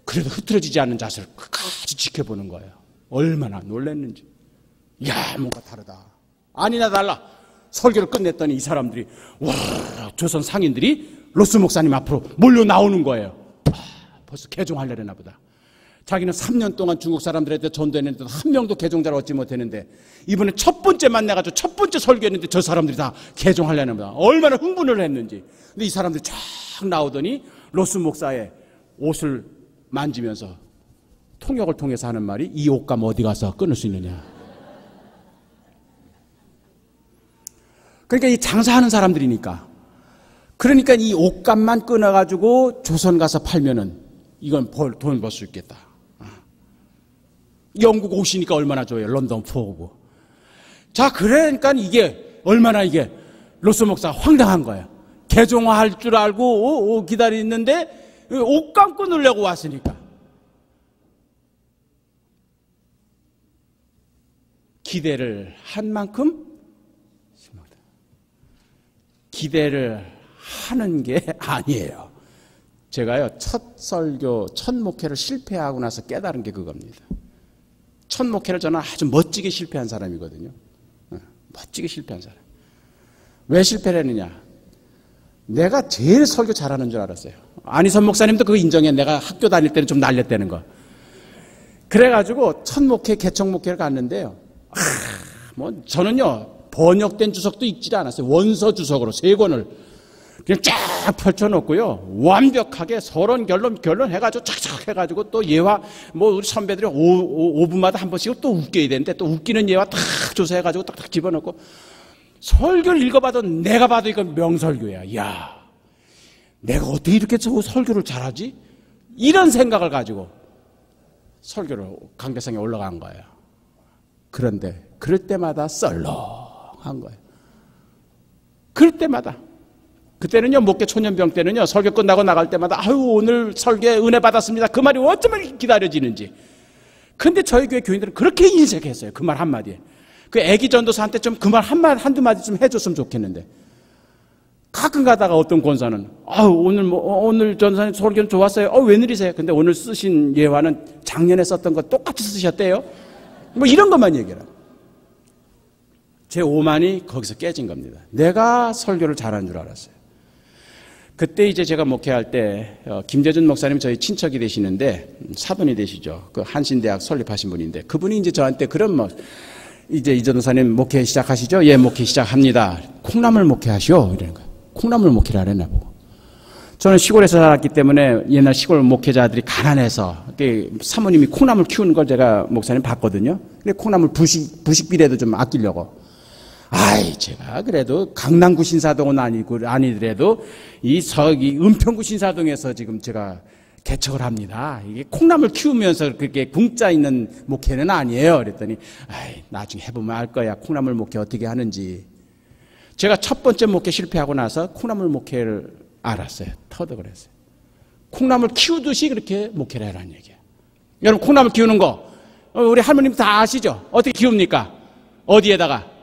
그래도 흐트러지지 않는 자세를 끝까지 지켜보는 거예요. 얼마나 놀랐는지. 야, 뭔가 다르다. 아니나 달라. 설교를 끝냈더니 이 사람들이 와, 조선 상인들이 로스 목사님 앞으로 몰려 나오는 거예요. 벌써 개종하려나 보다. 자기는 3년 동안 중국 사람들한테 전도했는데 한 명도 개종자를 얻지 못했는데 이번에 첫 번째 만나가지고 첫 번째 설교했는데 저 사람들이 다 개종하려나 보다. 얼마나 흥분을 했는지. 근데 이 사람들이 쫙 나오더니 로스 목사의 옷을 만지면서 통역을 통해서 하는 말이 이 옷감 어디 가서 끊을 수 있느냐. 그러니까 이 장사하는 사람들이니까. 그러니까 이 옷감만 끊어가지고 조선 가서 팔면은 이건 돈 벌 수 있겠다. 영국 옷이니까 얼마나 좋아요. 런던 포고. 자, 그러니까 이게 얼마나 이게 로스 목사 황당한 거예요. 개종할 줄 알고 기다리는데 옷감 끊으려고 왔으니까. 기대를 한 만큼 기대를 하는 게 아니에요. 제가요, 첫 설교, 첫 목회를 실패하고 나서 깨달은 게 그겁니다. 첫 목회를 저는 아주 멋지게 실패한 사람이거든요. 멋지게 실패한 사람. 왜 실패를 했느냐? 내가 제일 설교 잘하는 줄 알았어요. 안희선 목사님도 그거 인정해. 내가 학교 다닐 때는 좀 날렸다는 거. 그래가지고 첫 목회, 개척 목회를 갔는데요. 저는요, 번역된 주석도 읽지 않았어요. 원서 주석으로 3권을 그냥 쫙 펼쳐놓고요. 완벽하게 서론, 결론 해가지고 착착 해가지고 또 예화, 우리 선배들이 5분마다 한 번씩 또 웃겨야 되는데 또 웃기는 예화 딱 조사해가지고 딱딱 집어넣고 설교를 읽어봐도 내가 봐도 이건 명설교야. 이야, 내가 어떻게 이렇게 설교를 잘하지? 이런 생각을 가지고 설교를 강대상에 올라간 거예요. 그런데 그럴 때마다 썰렁한 거예요. 그럴 때마다. 그때는요, 목회 초년병 때는요, 설교 끝나고 나갈 때마다 아유, 오늘 설교에 은혜 받았습니다. 그 말이 어쩌면 기다려지는지. 근데 저희 교회 교인들은 그렇게 인색했어요. 그 말 한마디에. 그 애기 전도사한테 좀 그 말 한두 마디 좀 해줬으면 좋겠는데. 가끔 가다가 어떤 권사는 아유, 오늘 전도사님 설교는 좋았어요. 웬일이세요? 근데 오늘 쓰신 예화는 작년에 썼던 거 똑같이 쓰셨대요. 이런 것만 얘기해요. 제 오만이 거기서 깨진 겁니다. 내가 설교를 잘하는 줄 알았어요. 그때 이제 제가 목회할 때 김재준 목사님 저희 친척이 되시는데 사돈이 되시죠. 그 한신대학 설립하신 분인데 그분이 이제 저한테 그런 이제 이 전도사님 목회 시작하시죠? 예, 목회 시작합니다. 콩나물 목회하시오 이러는 거예요. 콩나물 목회를 하려나 보고. 저는 시골에서 살았기 때문에 옛날 시골 목회자들이 가난해서 사모님이 콩나물 키우는 걸 제가 목사님 봤거든요. 근데 콩나물 부식비라도 좀 아끼려고. 제가 그래도 강남구 신사동은 아니더라도 이 은평구 신사동에서 지금 제가 개척을 합니다. 이게 콩나물 키우면서 그렇게 공짜 있는 목회는 아니에요. 그랬더니 나중에 해보면 알 거야. 콩나물 목회 어떻게 하는지. 제가 첫 번째 목회 실패하고 나서 콩나물 목회를 알았어요. 터득을 했어요. 콩나물 키우듯이 그렇게 목회를 해라는 얘기예요. 여러분 콩나물 키우는 거 우리 할머님 다 아시죠? 어떻게 키웁니까? 어디에다가?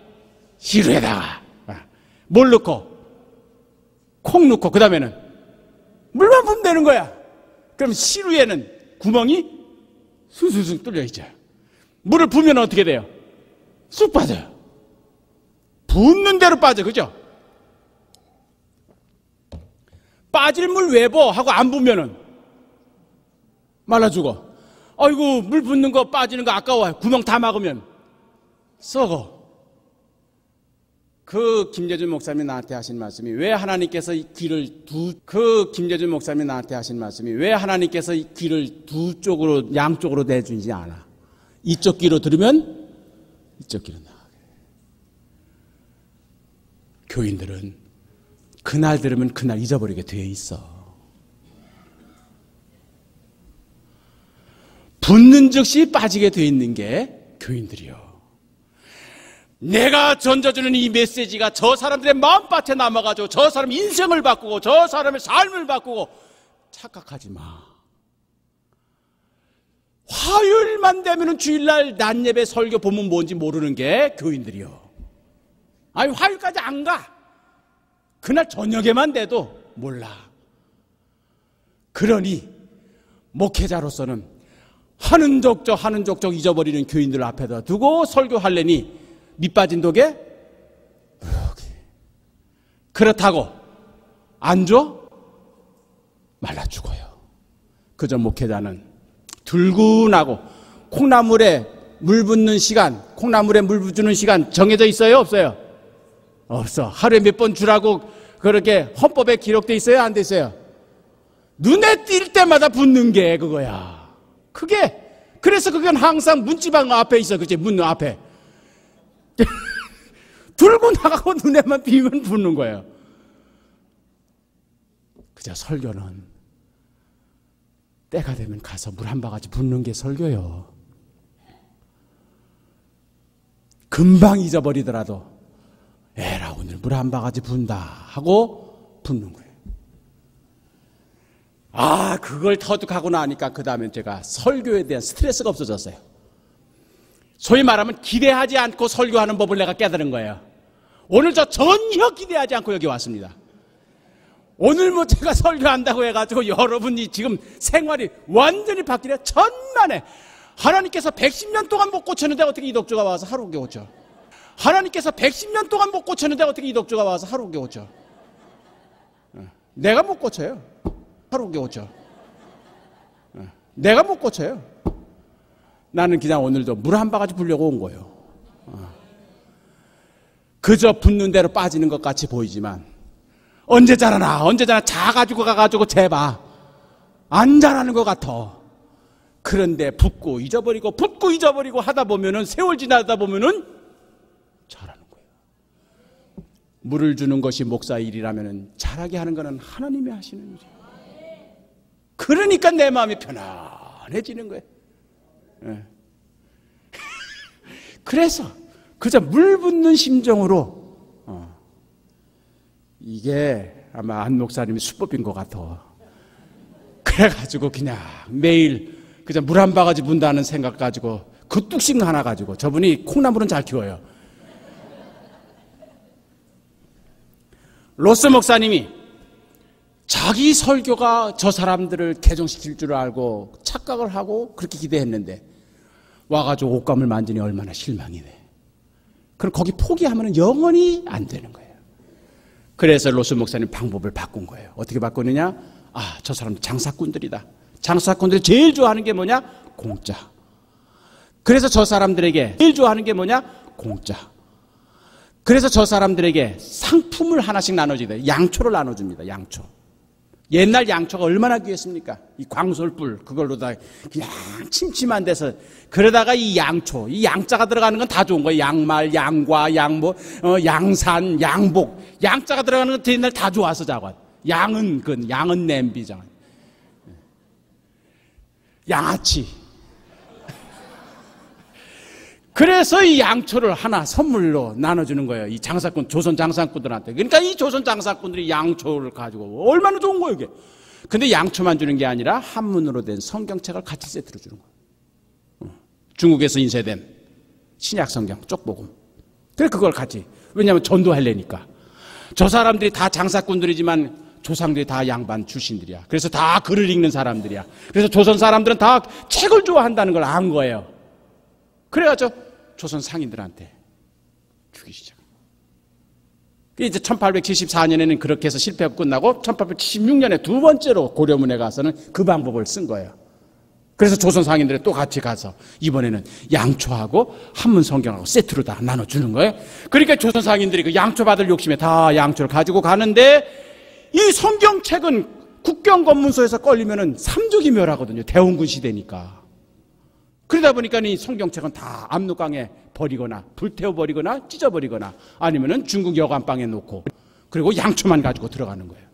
시루에다가 뭘 넣고 콩 넣고 그 다음에는 물만 부으면 되는 거야. 그럼 시루에는 구멍이 숭숭숭 뚫려 있죠. 물을 부으면 어떻게 돼요? 쑥 빠져요. 붓는 대로 빠져. 그죠? 빠질 물 왜 부? 하고 안 부으면은 말라 죽어. 아이고 물 붓는 거 빠지는 거 아까워요. 구멍 다 막으면 썩어. 그 김재준 목사님이 나한테 하신 말씀이 왜 하나님께서 길을 두 쪽으로 양쪽으로 내주지 않아. 이쪽 귀로 들으면 이쪽 귀로 나가게. 교인들은 그날 들으면 그날 잊어버리게 되어 있어. 붙는 즉시 빠지게 되어 있는 게 교인들이요. 내가 던져주는 이 메시지가 저 사람들의 마음밭에 남아가지고 저 사람 인생을 바꾸고 저 사람의 삶을 바꾸고 착각하지 마. 화요일만 되면 주일날 낮예배 설교 보면 뭔지 모르는 게 교인들이요. 아니 화요일까지 안 가. 그날 저녁에만 돼도 몰라. 그러니 목회자로서는 하는 족적 잊어버리는 교인들 앞에다 두고 설교하려니 밑빠진 독에 무럭이. 그렇다고 안 줘? 말라 죽어요. 그저 목회자는 들군하고 콩나물에 물 붓는 시간, 콩나물에 물 부주는 시간 정해져 있어요? 없어요? 없어. 하루에 몇 번 주라고 그렇게 헌법에 기록돼 있어요? 안 돼 있어요? 눈에 띌 때마다 붓는 게 그거야. 그래서 그건 항상 문지방 앞에 있어. 그치? 문 앞에. 들고 나가고 눈에만 비면 붓는 거예요. 그저 설교는 때가 되면 가서 물 한 바가지 붓는 게 설교요. 금방 잊어버리더라도 에라 오늘 물 한 바가지 분다 하고 붓는 거예요. 그걸 터득하고 나니까 그 다음에 제가 설교에 대한 스트레스가 없어졌어요. 소위 말하면 기대하지 않고 설교하는 법을 내가 깨달은 거예요. 오늘 저 전혀 기대하지 않고 여기 왔습니다. 오늘 뭐 제가 설교한다고 해가지고 여러분이 지금 생활이 완전히 바뀌려 천만에 하나님께서 110년 동안 못 고쳤는데 어떻게 이덕주가 와서 하루에 고쳐? 하나님께서 110년 동안 못 고쳤는데 어떻게 이덕주가 와서 하루에 고쳐? 내가 못 고쳐요. 하루에 고쳐. 내가 못 고쳐요. 나는 그냥 오늘도 물 한 바가지 부려고 온 거예요. 그저 붓는 대로 빠지는 것 같이 보이지만 언제 자라나 자가지고 가가지고 재봐. 안 자라는 것 같아. 그런데 붓고 잊어버리고 하다 보면은 세월 지나다 보면은 자라는 거예요. 물을 주는 것이 목사 일이라면은 자라게 하는 것은 하나님이 하시는 일이에요. 그러니까 내 마음이 편안해지는 거예요. 네. 그래서 그저 물 붓는 심정으로 이게 아마 안 목사님이 수법인 것 같아. 그래가지고 그냥 매일 그저 물 한 바가지 분다는 생각 가지고 그 뚝심 하나 가지고 저분이 콩나물은 잘 키워요. 로스 목사님이 자기 설교가 저 사람들을 개종시킬 줄 알고 착각을 하고 그렇게 기대했는데 와가지고 옷감을 만지니 얼마나 실망이네. 그럼 거기 포기하면 영원히 안 되는 거예요. 그래서 로스 목사님 방법을 바꾼 거예요. 어떻게 바꾸느냐? 저 사람들 장사꾼들이다. 장사꾼들이 제일 좋아하는 게 뭐냐? 공짜. 그래서 저 사람들에게 제일 좋아하는 게 뭐냐? 공짜. 그래서 저 사람들에게 상품을 하나씩 나눠주다. 양초를 나눠줍니다. 양초. 옛날 양초가 얼마나 귀했습니까? 이 광솔불 그걸로 다 그냥 침침한 데서 그러다가 이 양초, 이 양자가 들어가는 건 다 좋은 거예요. 양말, 양과, 양산, 양복. 양자가 들어가는 건 옛날 다 좋아서 자관. 양은 냄비잖아요. 양아치. 그래서 이 양초를 하나 선물로 나눠주는 거예요. 이 장사꾼, 조선 장사꾼들한테. 그러니까 이 조선 장사꾼들이 양초를 가지고 얼마나 좋은 거예요, 이게. 근데 양초만 주는 게 아니라 한문으로 된 성경책을 같이 세트로 주는 거예요. 중국에서 인쇄된 신약 성경, 쪽복음. 그래, 그걸 같이. 왜냐하면 전도하려니까. 저 사람들이 다 장사꾼들이지만 조상들이 다 양반 출신들이야. 그래서 다 글을 읽는 사람들이야. 그래서 조선 사람들은 다 책을 좋아한다는 걸 안 거예요. 그래가지고 조선 상인들한테 주기 시작. 이제 1874년에는 그렇게 해서 실패하고 끝나고 1876년에 두 번째로 고려문에 가서는 그 방법을 쓴 거예요. 그래서 조선 상인들이 또 같이 가서 이번에는 양초하고 한문 성경하고 세트로 다 나눠주는 거예요. 그러니까 조선 상인들이 그 양초 받을 욕심에 다 양초를 가지고 가는데 이 성경책은 국경검문소에서 걸리면은 삼족이 멸하거든요. 대원군 시대니까. 그러다 보니까 이 성경책은 다 압록강에 버리거나 불태워버리거나 찢어버리거나 아니면은 중국 여관방에 놓고 그리고 양초만 가지고 들어가는 거예요.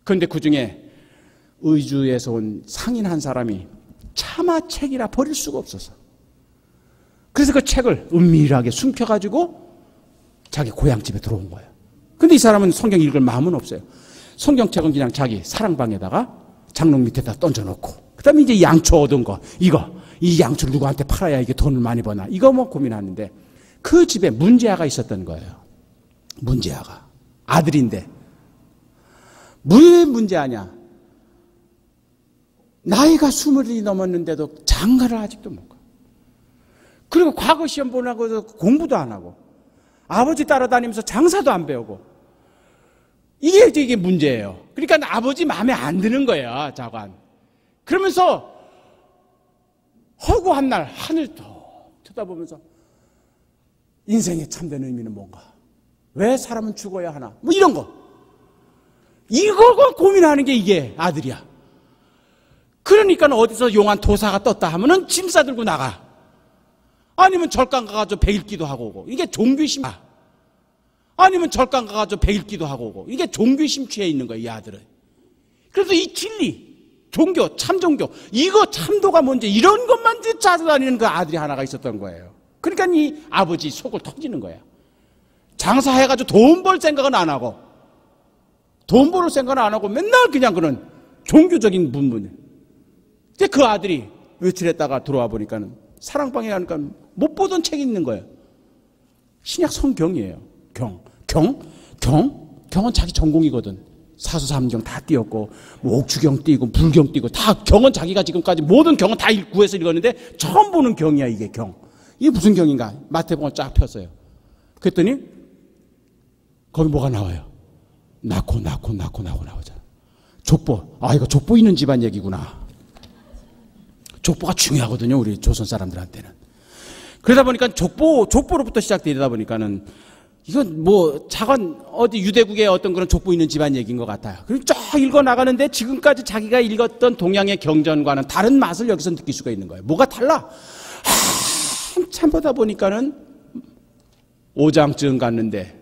그런데 그 중에 의주에서 온 상인 한 사람이 차마 책이라 버릴 수가 없어서 그래서 그 책을 은밀하게 숨겨가지고 자기 고향집에 들어온 거예요. 근데 이 사람은 성경 읽을 마음은 없어요. 성경책은 그냥 자기 사랑방에다가 장롱 밑에다 던져놓고 그 다음에 이제 양초 얻은 거 이 양초를 누구한테 팔아야 이게 돈을 많이 버나 이거 뭐 고민하는데 그 집에 문제아가 있었던 거예요. 문제아가. 아들인데. 왜 문제아냐? 나이가 20이 넘었는데도 장가를 아직도 못 가. 그리고 과거 시험 보라고 공부도 안 하고 아버지 따라다니면서 장사도 안 배우고 이게 문제예요. 그러니까 아버지 마음에 안 드는 거예요. 자관. 그러면서 허구한 날 하늘 더 쳐다보면서 인생의 참된 의미는 뭔가? 왜 사람은 죽어야 하나? 뭐 이런 거. 이거 고민하는 게 이게 아들이야. 그러니까 어디서 용한 도사가 떴다 하면은 짐 싸들고 나가. 아니면 절간 가가지고 백일기도 하고 오고. 이게 종교심. 아니면 절간 가가지고 백일기도 하고 오고. 이게 종교심 취해 있는 거예요, 이 아들은. 그래서 이 진리, 종교, 참종교, 이거 참도가 뭔지 이런 것만 찾아다니는 그 아들이 하나가 있었던 거예요. 그러니까 이 아버지 속을 터지는 거야. 장사해가지고 돈 벌 생각은 안 하고, 돈 벌을 생각은 안 하고 맨날 그냥 그런 종교적인 문문. 근데 그 아들이 며칠 했다가 들어와 보니까는 사랑방에 가니까 못 보던 책이 있는 거예요. 신약 성경이에요. 경은 자기 전공이거든. 사수삼경 다 띄었고, 뭐 옥주경 띄고, 불경 띄고, 다 경은 자기가 지금까지 모든 경은 다 구해서 읽었는데 처음 보는 경이야, 이게 경. 이게 무슨 경인가? 마태복음을 쫙 폈어요. 그랬더니 거기 뭐가 나와요? 낳고 나오잖아. 족보. 아, 이거 족보 있는 집안 얘기구나. 족보가 중요하거든요, 우리 조선 사람들한테는. 그러다 보니까 족보로부터 시작되다 보니까는 이건 뭐 작은 어디 유대국의 어떤 그런 족보 있는 집안 얘기인 것 같아요. 그리고 쫙 읽어 나가는데 지금까지 자기가 읽었던 동양의 경전과는 다른 맛을 여기서 느낄 수가 있는 거예요. 뭐가 달라? 한참 보다 보니까는 5장쯤 갔는데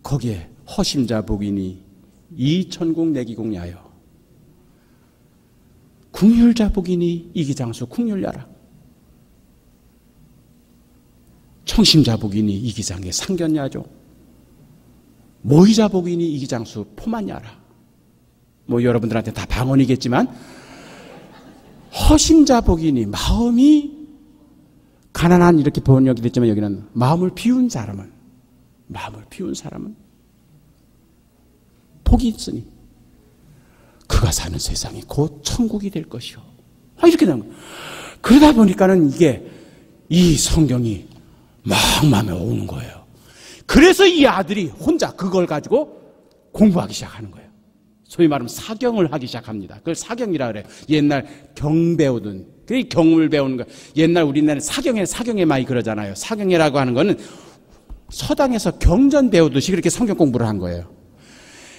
거기에 허심자 복이니 이천국 내기공 야여, 궁휼자 복이니 이기장수 궁휼야라, 청심자 복이니 이기장의 상견야죠, 모의자 복이니 이기장수 포만야라. 뭐 여러분들한테 다 방언이겠지만 허심자 복이니 마음이 가난한 이렇게 번역이 됐지만 여기는 마음을 비운 사람은 복이 있으니 그가 사는 세상이 곧 천국이 될 것이요. 이렇게 나온 거예요. 그러다 보니까는 이게 이 성경이 막 마음에 오는 거예요. 그래서 이 아들이 혼자 그걸 가지고 공부하기 시작하는 거예요. 소위 말하면 사경을 하기 시작합니다. 그걸 사경이라 그래요. 옛날 경 배우던, 그 경을 배우는 거. 옛날 우리나라 사경에 많이 그러잖아요. 사경이라고 하는 거는 서당에서 경전 배우듯이 그렇게 성경 공부를 한 거예요.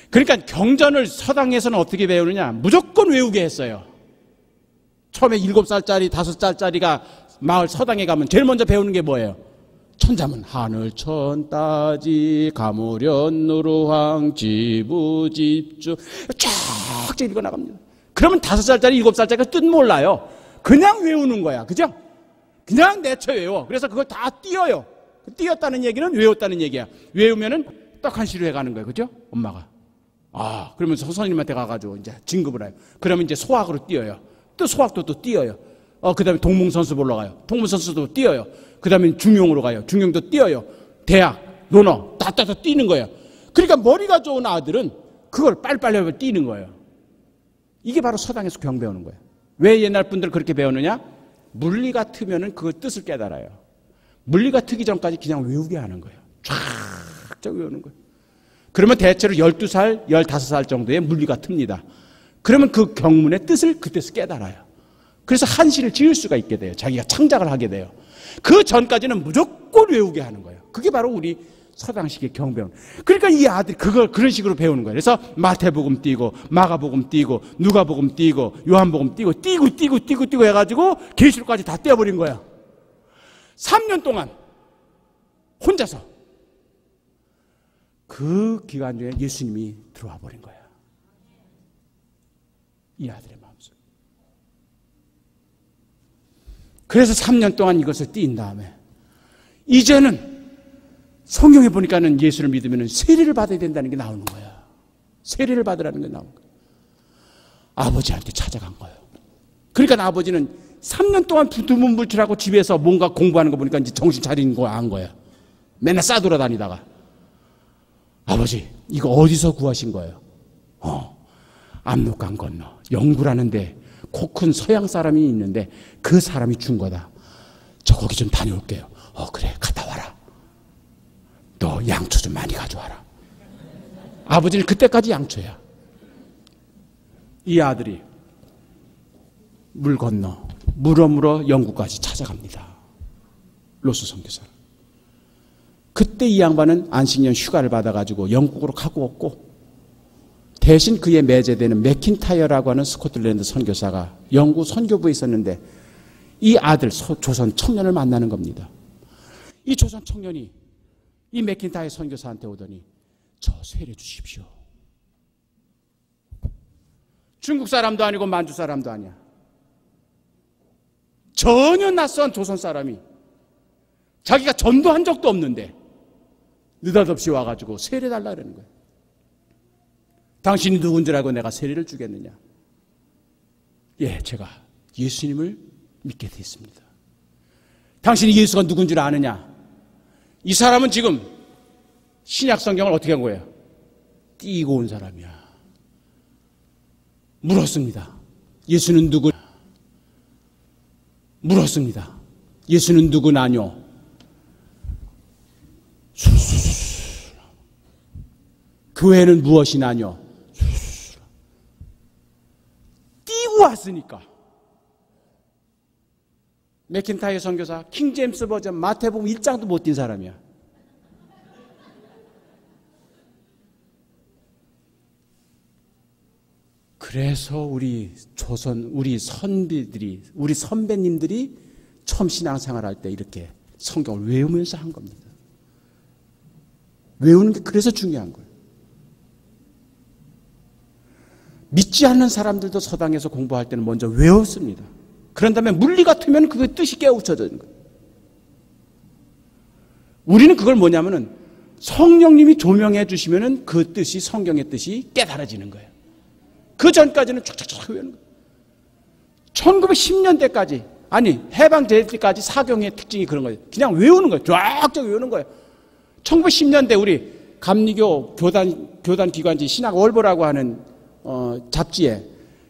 그러니까 경전을 서당에서는 어떻게 배우느냐? 무조건 외우게 했어요. 처음에 7살짜리, 5살짜리가 마을 서당에 가면 제일 먼저 배우는 게 뭐예요? 천자문. 하늘천 따지 가무련 누루황 지부집주 쫙 읽어 나갑니다. 그러면 5살짜리, 7살짜리가 뜻 몰라요. 그냥 외우는 거야. 그죠? 그냥 내쳐 외워. 그래서 그걸 다 띄어요. 띄었다는 얘기는 외웠다는 얘기야. 외우면은 떡한시로 해가는 거예요. 그죠? 엄마가. 그러면서 선생님한테 가가지고 이제 진급을 해요. 그러면 이제 소학으로 띄어요. 또 소학도 또 띄어요. 그 다음에 동문선수 보러 가요. 동문선수도 띄어요. 그 다음에 중용으로 가요. 중용도 띄어요. 대학, 논어, 다 띄는 거예요. 그러니까 머리가 좋은 아들은 그걸 빨리빨리 띄는 거예요. 이게 바로 서당에서 경 배우는 거예요. 왜 옛날 분들 그렇게 배우느냐? 물리가 트면은 그 뜻을 깨달아요. 물리가 트기 전까지 그냥 외우게 하는 거예요. 쫙 외우는 거예요. 그러면 대체로 12살, 15살 정도의 물리가 틉니다. 그러면 그 경문의 뜻을 그때서 깨달아요. 그래서 한시를 지을 수가 있게 돼요. 자기가 창작을 하게 돼요. 그 전까지는 무조건 외우게 하는 거예요. 그게 바로 우리 서당식의 경배운. 그러니까 이 아들이 그걸 그런 식으로 배우는 거예요. 그래서 마태복음 띄고, 마가복음 띄고, 누가복음 띄고, 요한복음 띄고 해가지고 계시록까지 다 떼어버린 거야. 3년 동안 혼자서. 그 기간 중에 예수님이 들어와 버린 거야. 이 아들의 마음속에. 그래서 3년 동안 이것을 띈 다음에 이제는 성경에 보니까는 예수를 믿으면 세례를 받아야 된다는 게 나오는 거야. 세례를 받으라는 게 나오는 거야. 아버지한테 찾아간 거예요. 그러니까 아버지는 3년 동안 두문불출하고 집에서 뭔가 공부하는 거 보니까 이제 정신 차리는 거 안 거야. 맨날 싸돌아다니다가. 아버지, 이거 어디서 구하신 거예요? 압록강 건너 영구라는데 코 큰 서양 사람이 있는데 그 사람이 준 거다. 저 거기 좀 다녀올게요. 그래, 갔다 와라. 너 양초 좀 많이 가져와라. 아버지는 그때까지 양초야. 이 아들이 물 건너 물어 영구까지 찾아갑니다. 로스 선교사. 그때 이 양반은 안식년 휴가를 받아가지고 영국으로 가고 없고, 대신 그의 매제되는 맥킨타이어라고 하는 스코틀랜드 선교사가 영국 선교부에 있었는데 이 아들 조선 청년을 만나는 겁니다. 이 조선 청년이 이 맥킨타이어 선교사한테 오더니 저 세례 주십시오. 중국 사람도 아니고 만주 사람도 아니야. 전혀 낯선 조선 사람이 자기가 전도한 적도 없는데 느닷없이 와가지고 세례 달라 그러는 거예요. 당신이 누군 줄 알고 내가 세례를 주겠느냐? 예, 제가 예수님을 믿게 됐습니다. 당신이 예수가 누군 줄 아느냐? 이 사람은 지금 신약 성경을 어떻게 한 거예요? 띄고 온 사람이야. 물었습니다. 예수는 누구? 물었습니다. 예수는 누구나뇨? 교회는 무엇이나뇨? 띄고 왔으니까. 맥킨타이어 선교사 킹제임스 버전 마태복음 1장도 못 띈 사람이야. 그래서 우리 선배님들이 처음 신앙생활 할 때 이렇게 성경을 외우면서 한 겁니다. 외우는 게 그래서 중요한 거예요. 믿지 않는 사람들도 서당에서 공부할 때는 먼저 외웠습니다. 그런 다음에 물리 같으면 그 뜻이 깨우쳐지는 거예요. 우리는 그걸 뭐냐면은 성령님이 조명해 주시면은 그 뜻이, 성경의 뜻이 깨달아지는 거예요. 그 전까지는 쫙쫙쫙 외우는 거예요. 1910년대까지, 아니 해방될 때까지 사경의 특징이 그런 거예요. 그냥 외우는 거예요. 쫙쫙 외우는 거예요. 1910년대 우리 감리교 교단 기관지 신학월보라고 하는 잡지에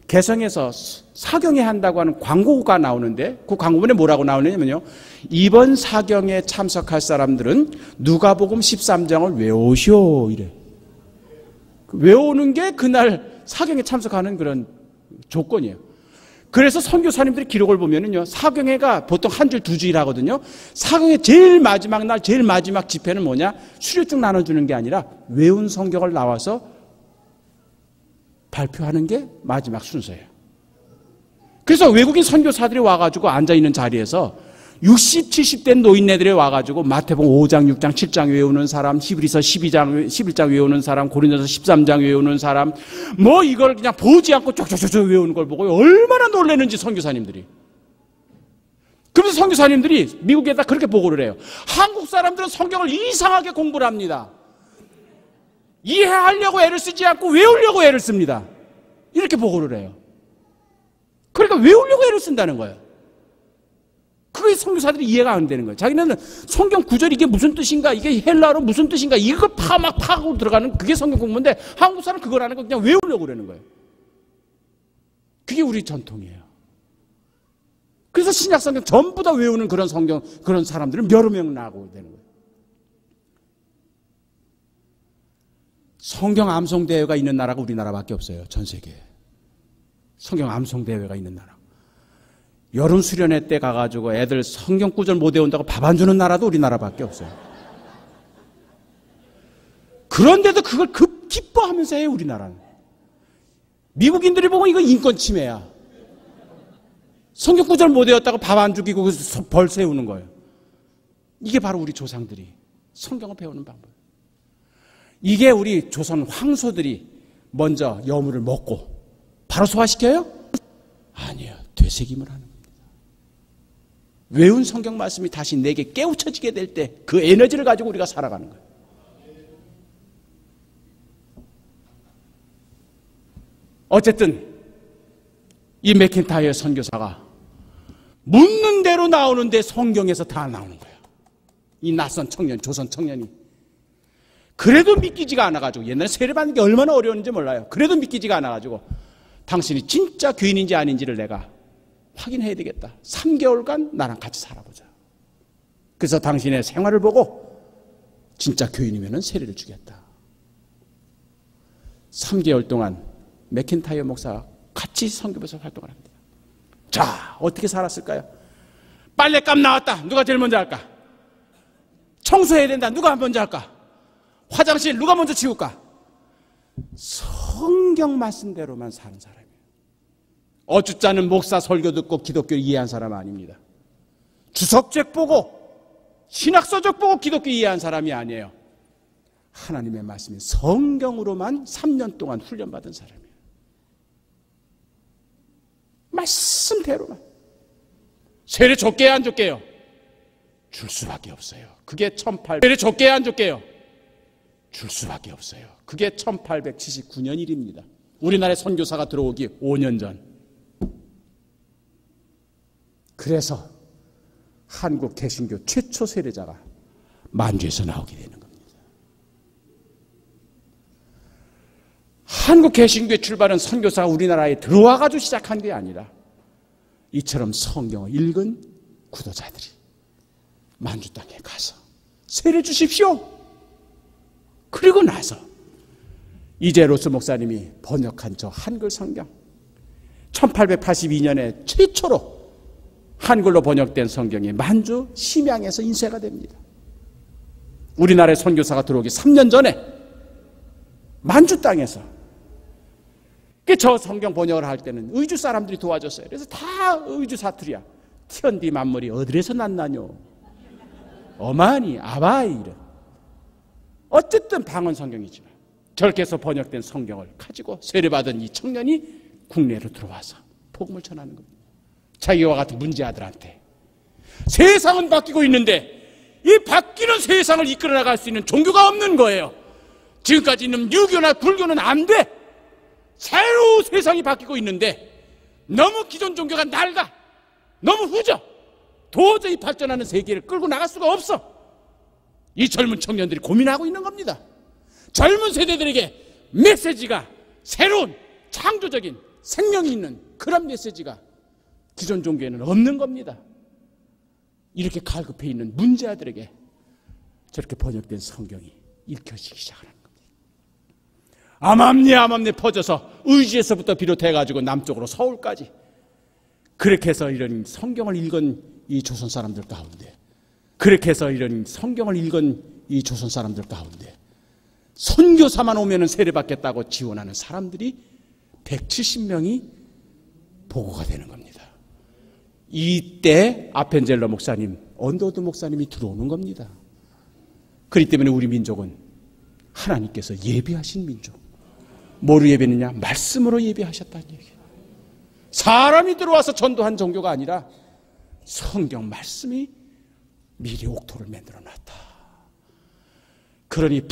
개성에서 사경회 한다고 하는 광고가 나오는데, 그 광고문에 뭐라고 나오냐면요, 이번 사경에 참석할 사람들은 누가복음 13장을 외우시오 이래. 외우는 게 그날 사경에 참석하는 그런 조건이에요. 그래서 선교사님들의 기록을 보면은요, 사경회가 보통 한 줄 두 주일 하거든요. 사경회 제일 마지막 날, 제일 마지막 집회는 뭐냐? 수료증 나눠주는 게 아니라 외운 성경을 나와서 발표하는 게 마지막 순서예요. 그래서 외국인 선교사들이 와가지고 앉아있는 자리에서 60, 70대 노인네들이 와가지고 마태복음 5장, 6장, 7장 외우는 사람, 히브리서 11장 외우는 사람, 고린도서 13장 외우는 사람, 뭐 이걸 그냥 보지 않고 쫙쫙쫙 외우는 걸 보고 얼마나 놀라는지 선교사님들이. 그래서 선교사님들이 미국에다 그렇게 보고를 해요. 한국 사람들은 성경을 이상하게 공부를 합니다. 이해하려고 애를 쓰지 않고 외우려고 애를 씁니다. 이렇게 보고를 해요. 그러니까 외우려고 애를 쓴다는 거예요. 그게 선교사들이 이해가 안 되는 거예요. 자기네는 성경 구절이 이게 무슨 뜻인가, 이게 헬라어로 무슨 뜻인가, 이걸 막 파고 들어가는 그게 성경 공부인데, 한국 사람은 그걸 안 하고 그냥 외우려고 그러는 거예요. 그게 우리 전통이에요. 그래서 신약 성경 전부 다 외우는 그런 성경, 그런 사람들은 여러 명 나고 되는 거예요. 성경 암송대회가 있는 나라가 우리나라밖에 없어요. 전 세계에. 성경 암송대회가 있는 나라. 여름 수련회 때 가가지고 애들 성경 구절 못 외운다고 밥 안 주는 나라도 우리나라밖에 없어요. 그런데도 그걸 기뻐하면서 해요, 우리나라는. 미국인들이 보면 이거 인권 침해야. 성경 구절 못 외웠다고 밥 안 주기고 벌 세우는 거예요. 이게 바로 우리 조상들이 성경을 배우는 방법. 이게 우리 조선 황소들이 먼저 여물을 먹고 바로 소화시켜요? 아니에요. 되새김을 하는 겁니다. 외운 성경 말씀이 다시 내게 깨우쳐지게 될 때 그 에너지를 가지고 우리가 살아가는 거예요. 어쨌든 이 맥킨타이어 선교사가 묻는 대로 나오는데 성경에서 다 나오는 거예요. 이 낯선 청년, 조선 청년이. 그래도 믿기지가 않아가지고, 옛날에 세례받는 게 얼마나 어려웠는지 몰라요. 그래도 믿기지가 않아가지고, 당신이 진짜 교인인지 아닌지를 내가 확인해야 되겠다. 3개월간 나랑 같이 살아보자. 그래서 당신의 생활을 보고 진짜 교인이면 세례를 주겠다. 3개월 동안 맥킨타이어 목사와 같이 선교부에서 활동을 합니다. 자, 어떻게 살았을까요? 빨랫감 나왔다. 누가 제일 먼저 할까? 청소해야 된다. 누가 먼저 할까? 화장실 누가 먼저 치울까? 성경 말씀대로만 사는 사람이에요. 어줍잖은 목사 설교 듣고 기독교를 이해한 사람 아닙니다. 주석책 보고 신학서적 보고 기독교 이해한 사람이 아니에요. 하나님의 말씀인 성경으로만 3년 동안 훈련받은 사람이에요. 말씀대로만. 세례 줬게요, 안 줬게요? 줄 수밖에 없어요. 그게 1800. 세례 줬게요, 안 줬게요? 줄 수밖에 없어요. 그게 1879년 일입니다. 우리나라에 선교사가 들어오기 5년 전. 그래서 한국 개신교 최초 세례자가 만주에서 나오게 되는 겁니다. 한국 개신교의 출발은 선교사가 우리나라에 들어와가지고 시작한 게 아니라 이처럼 성경을 읽은 구도자들이 만주 땅에 가서 세례 주십시오. 그리고 나서 이제로스 목사님이 번역한 저 한글 성경, 1882년에 최초로 한글로 번역된 성경이 만주 심양에서 인쇄가 됩니다. 우리나라에 선교사가 들어오기 3년 전에 만주 땅에서 저 성경 번역을 할 때는 의주 사람들이 도와줬어요. 그래서 다 의주 사투리야. 티언디 만물이 어디에서 났나뇨? 어마니 아바이 이런. 어쨌든 방언 성경이지만 저렇게 해서 번역된 성경을 가지고 세례받은 이 청년이 국내로 들어와서 복음을 전하는 겁니다. 자기와 같은 문제아들한테 세상은 바뀌고 있는데 이 바뀌는 세상을 이끌어 나갈 수 있는 종교가 없는 거예요. 지금까지 있는 유교나 불교는 안 돼. 새로 세상이 바뀌고 있는데 너무 기존 종교가 낡아, 너무 후져. 도저히 발전하는 세계를 끌고 나갈 수가 없어. 이 젊은 청년들이 고민하고 있는 겁니다. 젊은 세대들에게 메시지가 새로운 창조적인 생명이 있는 그런 메시지가 기존 종교에는 없는 겁니다. 이렇게 갈급해 있는 문제아들에게 저렇게 번역된 성경이 읽혀지기 시작하는 겁니다. 암암리 퍼져서 의지에서부터 비롯해가지고 남쪽으로 서울까지 그렇게 해서 이런 성경을 읽은 이 조선 사람들 가운데 선교사만 오면은 세례받겠다고 지원하는 사람들이 170명이 보고가 되는 겁니다. 이때 아펜젤러 목사님, 언더우드 목사님이 들어오는 겁니다. 그렇기 때문에 우리 민족은 하나님께서 예비하신 민족. 뭐로 예배느냐? 말씀으로 예배하셨다는 얘기예요. 사람이 들어와서 전도한 종교가 아니라 성경 말씀이 미리 옥토를 만들어 놨다. 그러니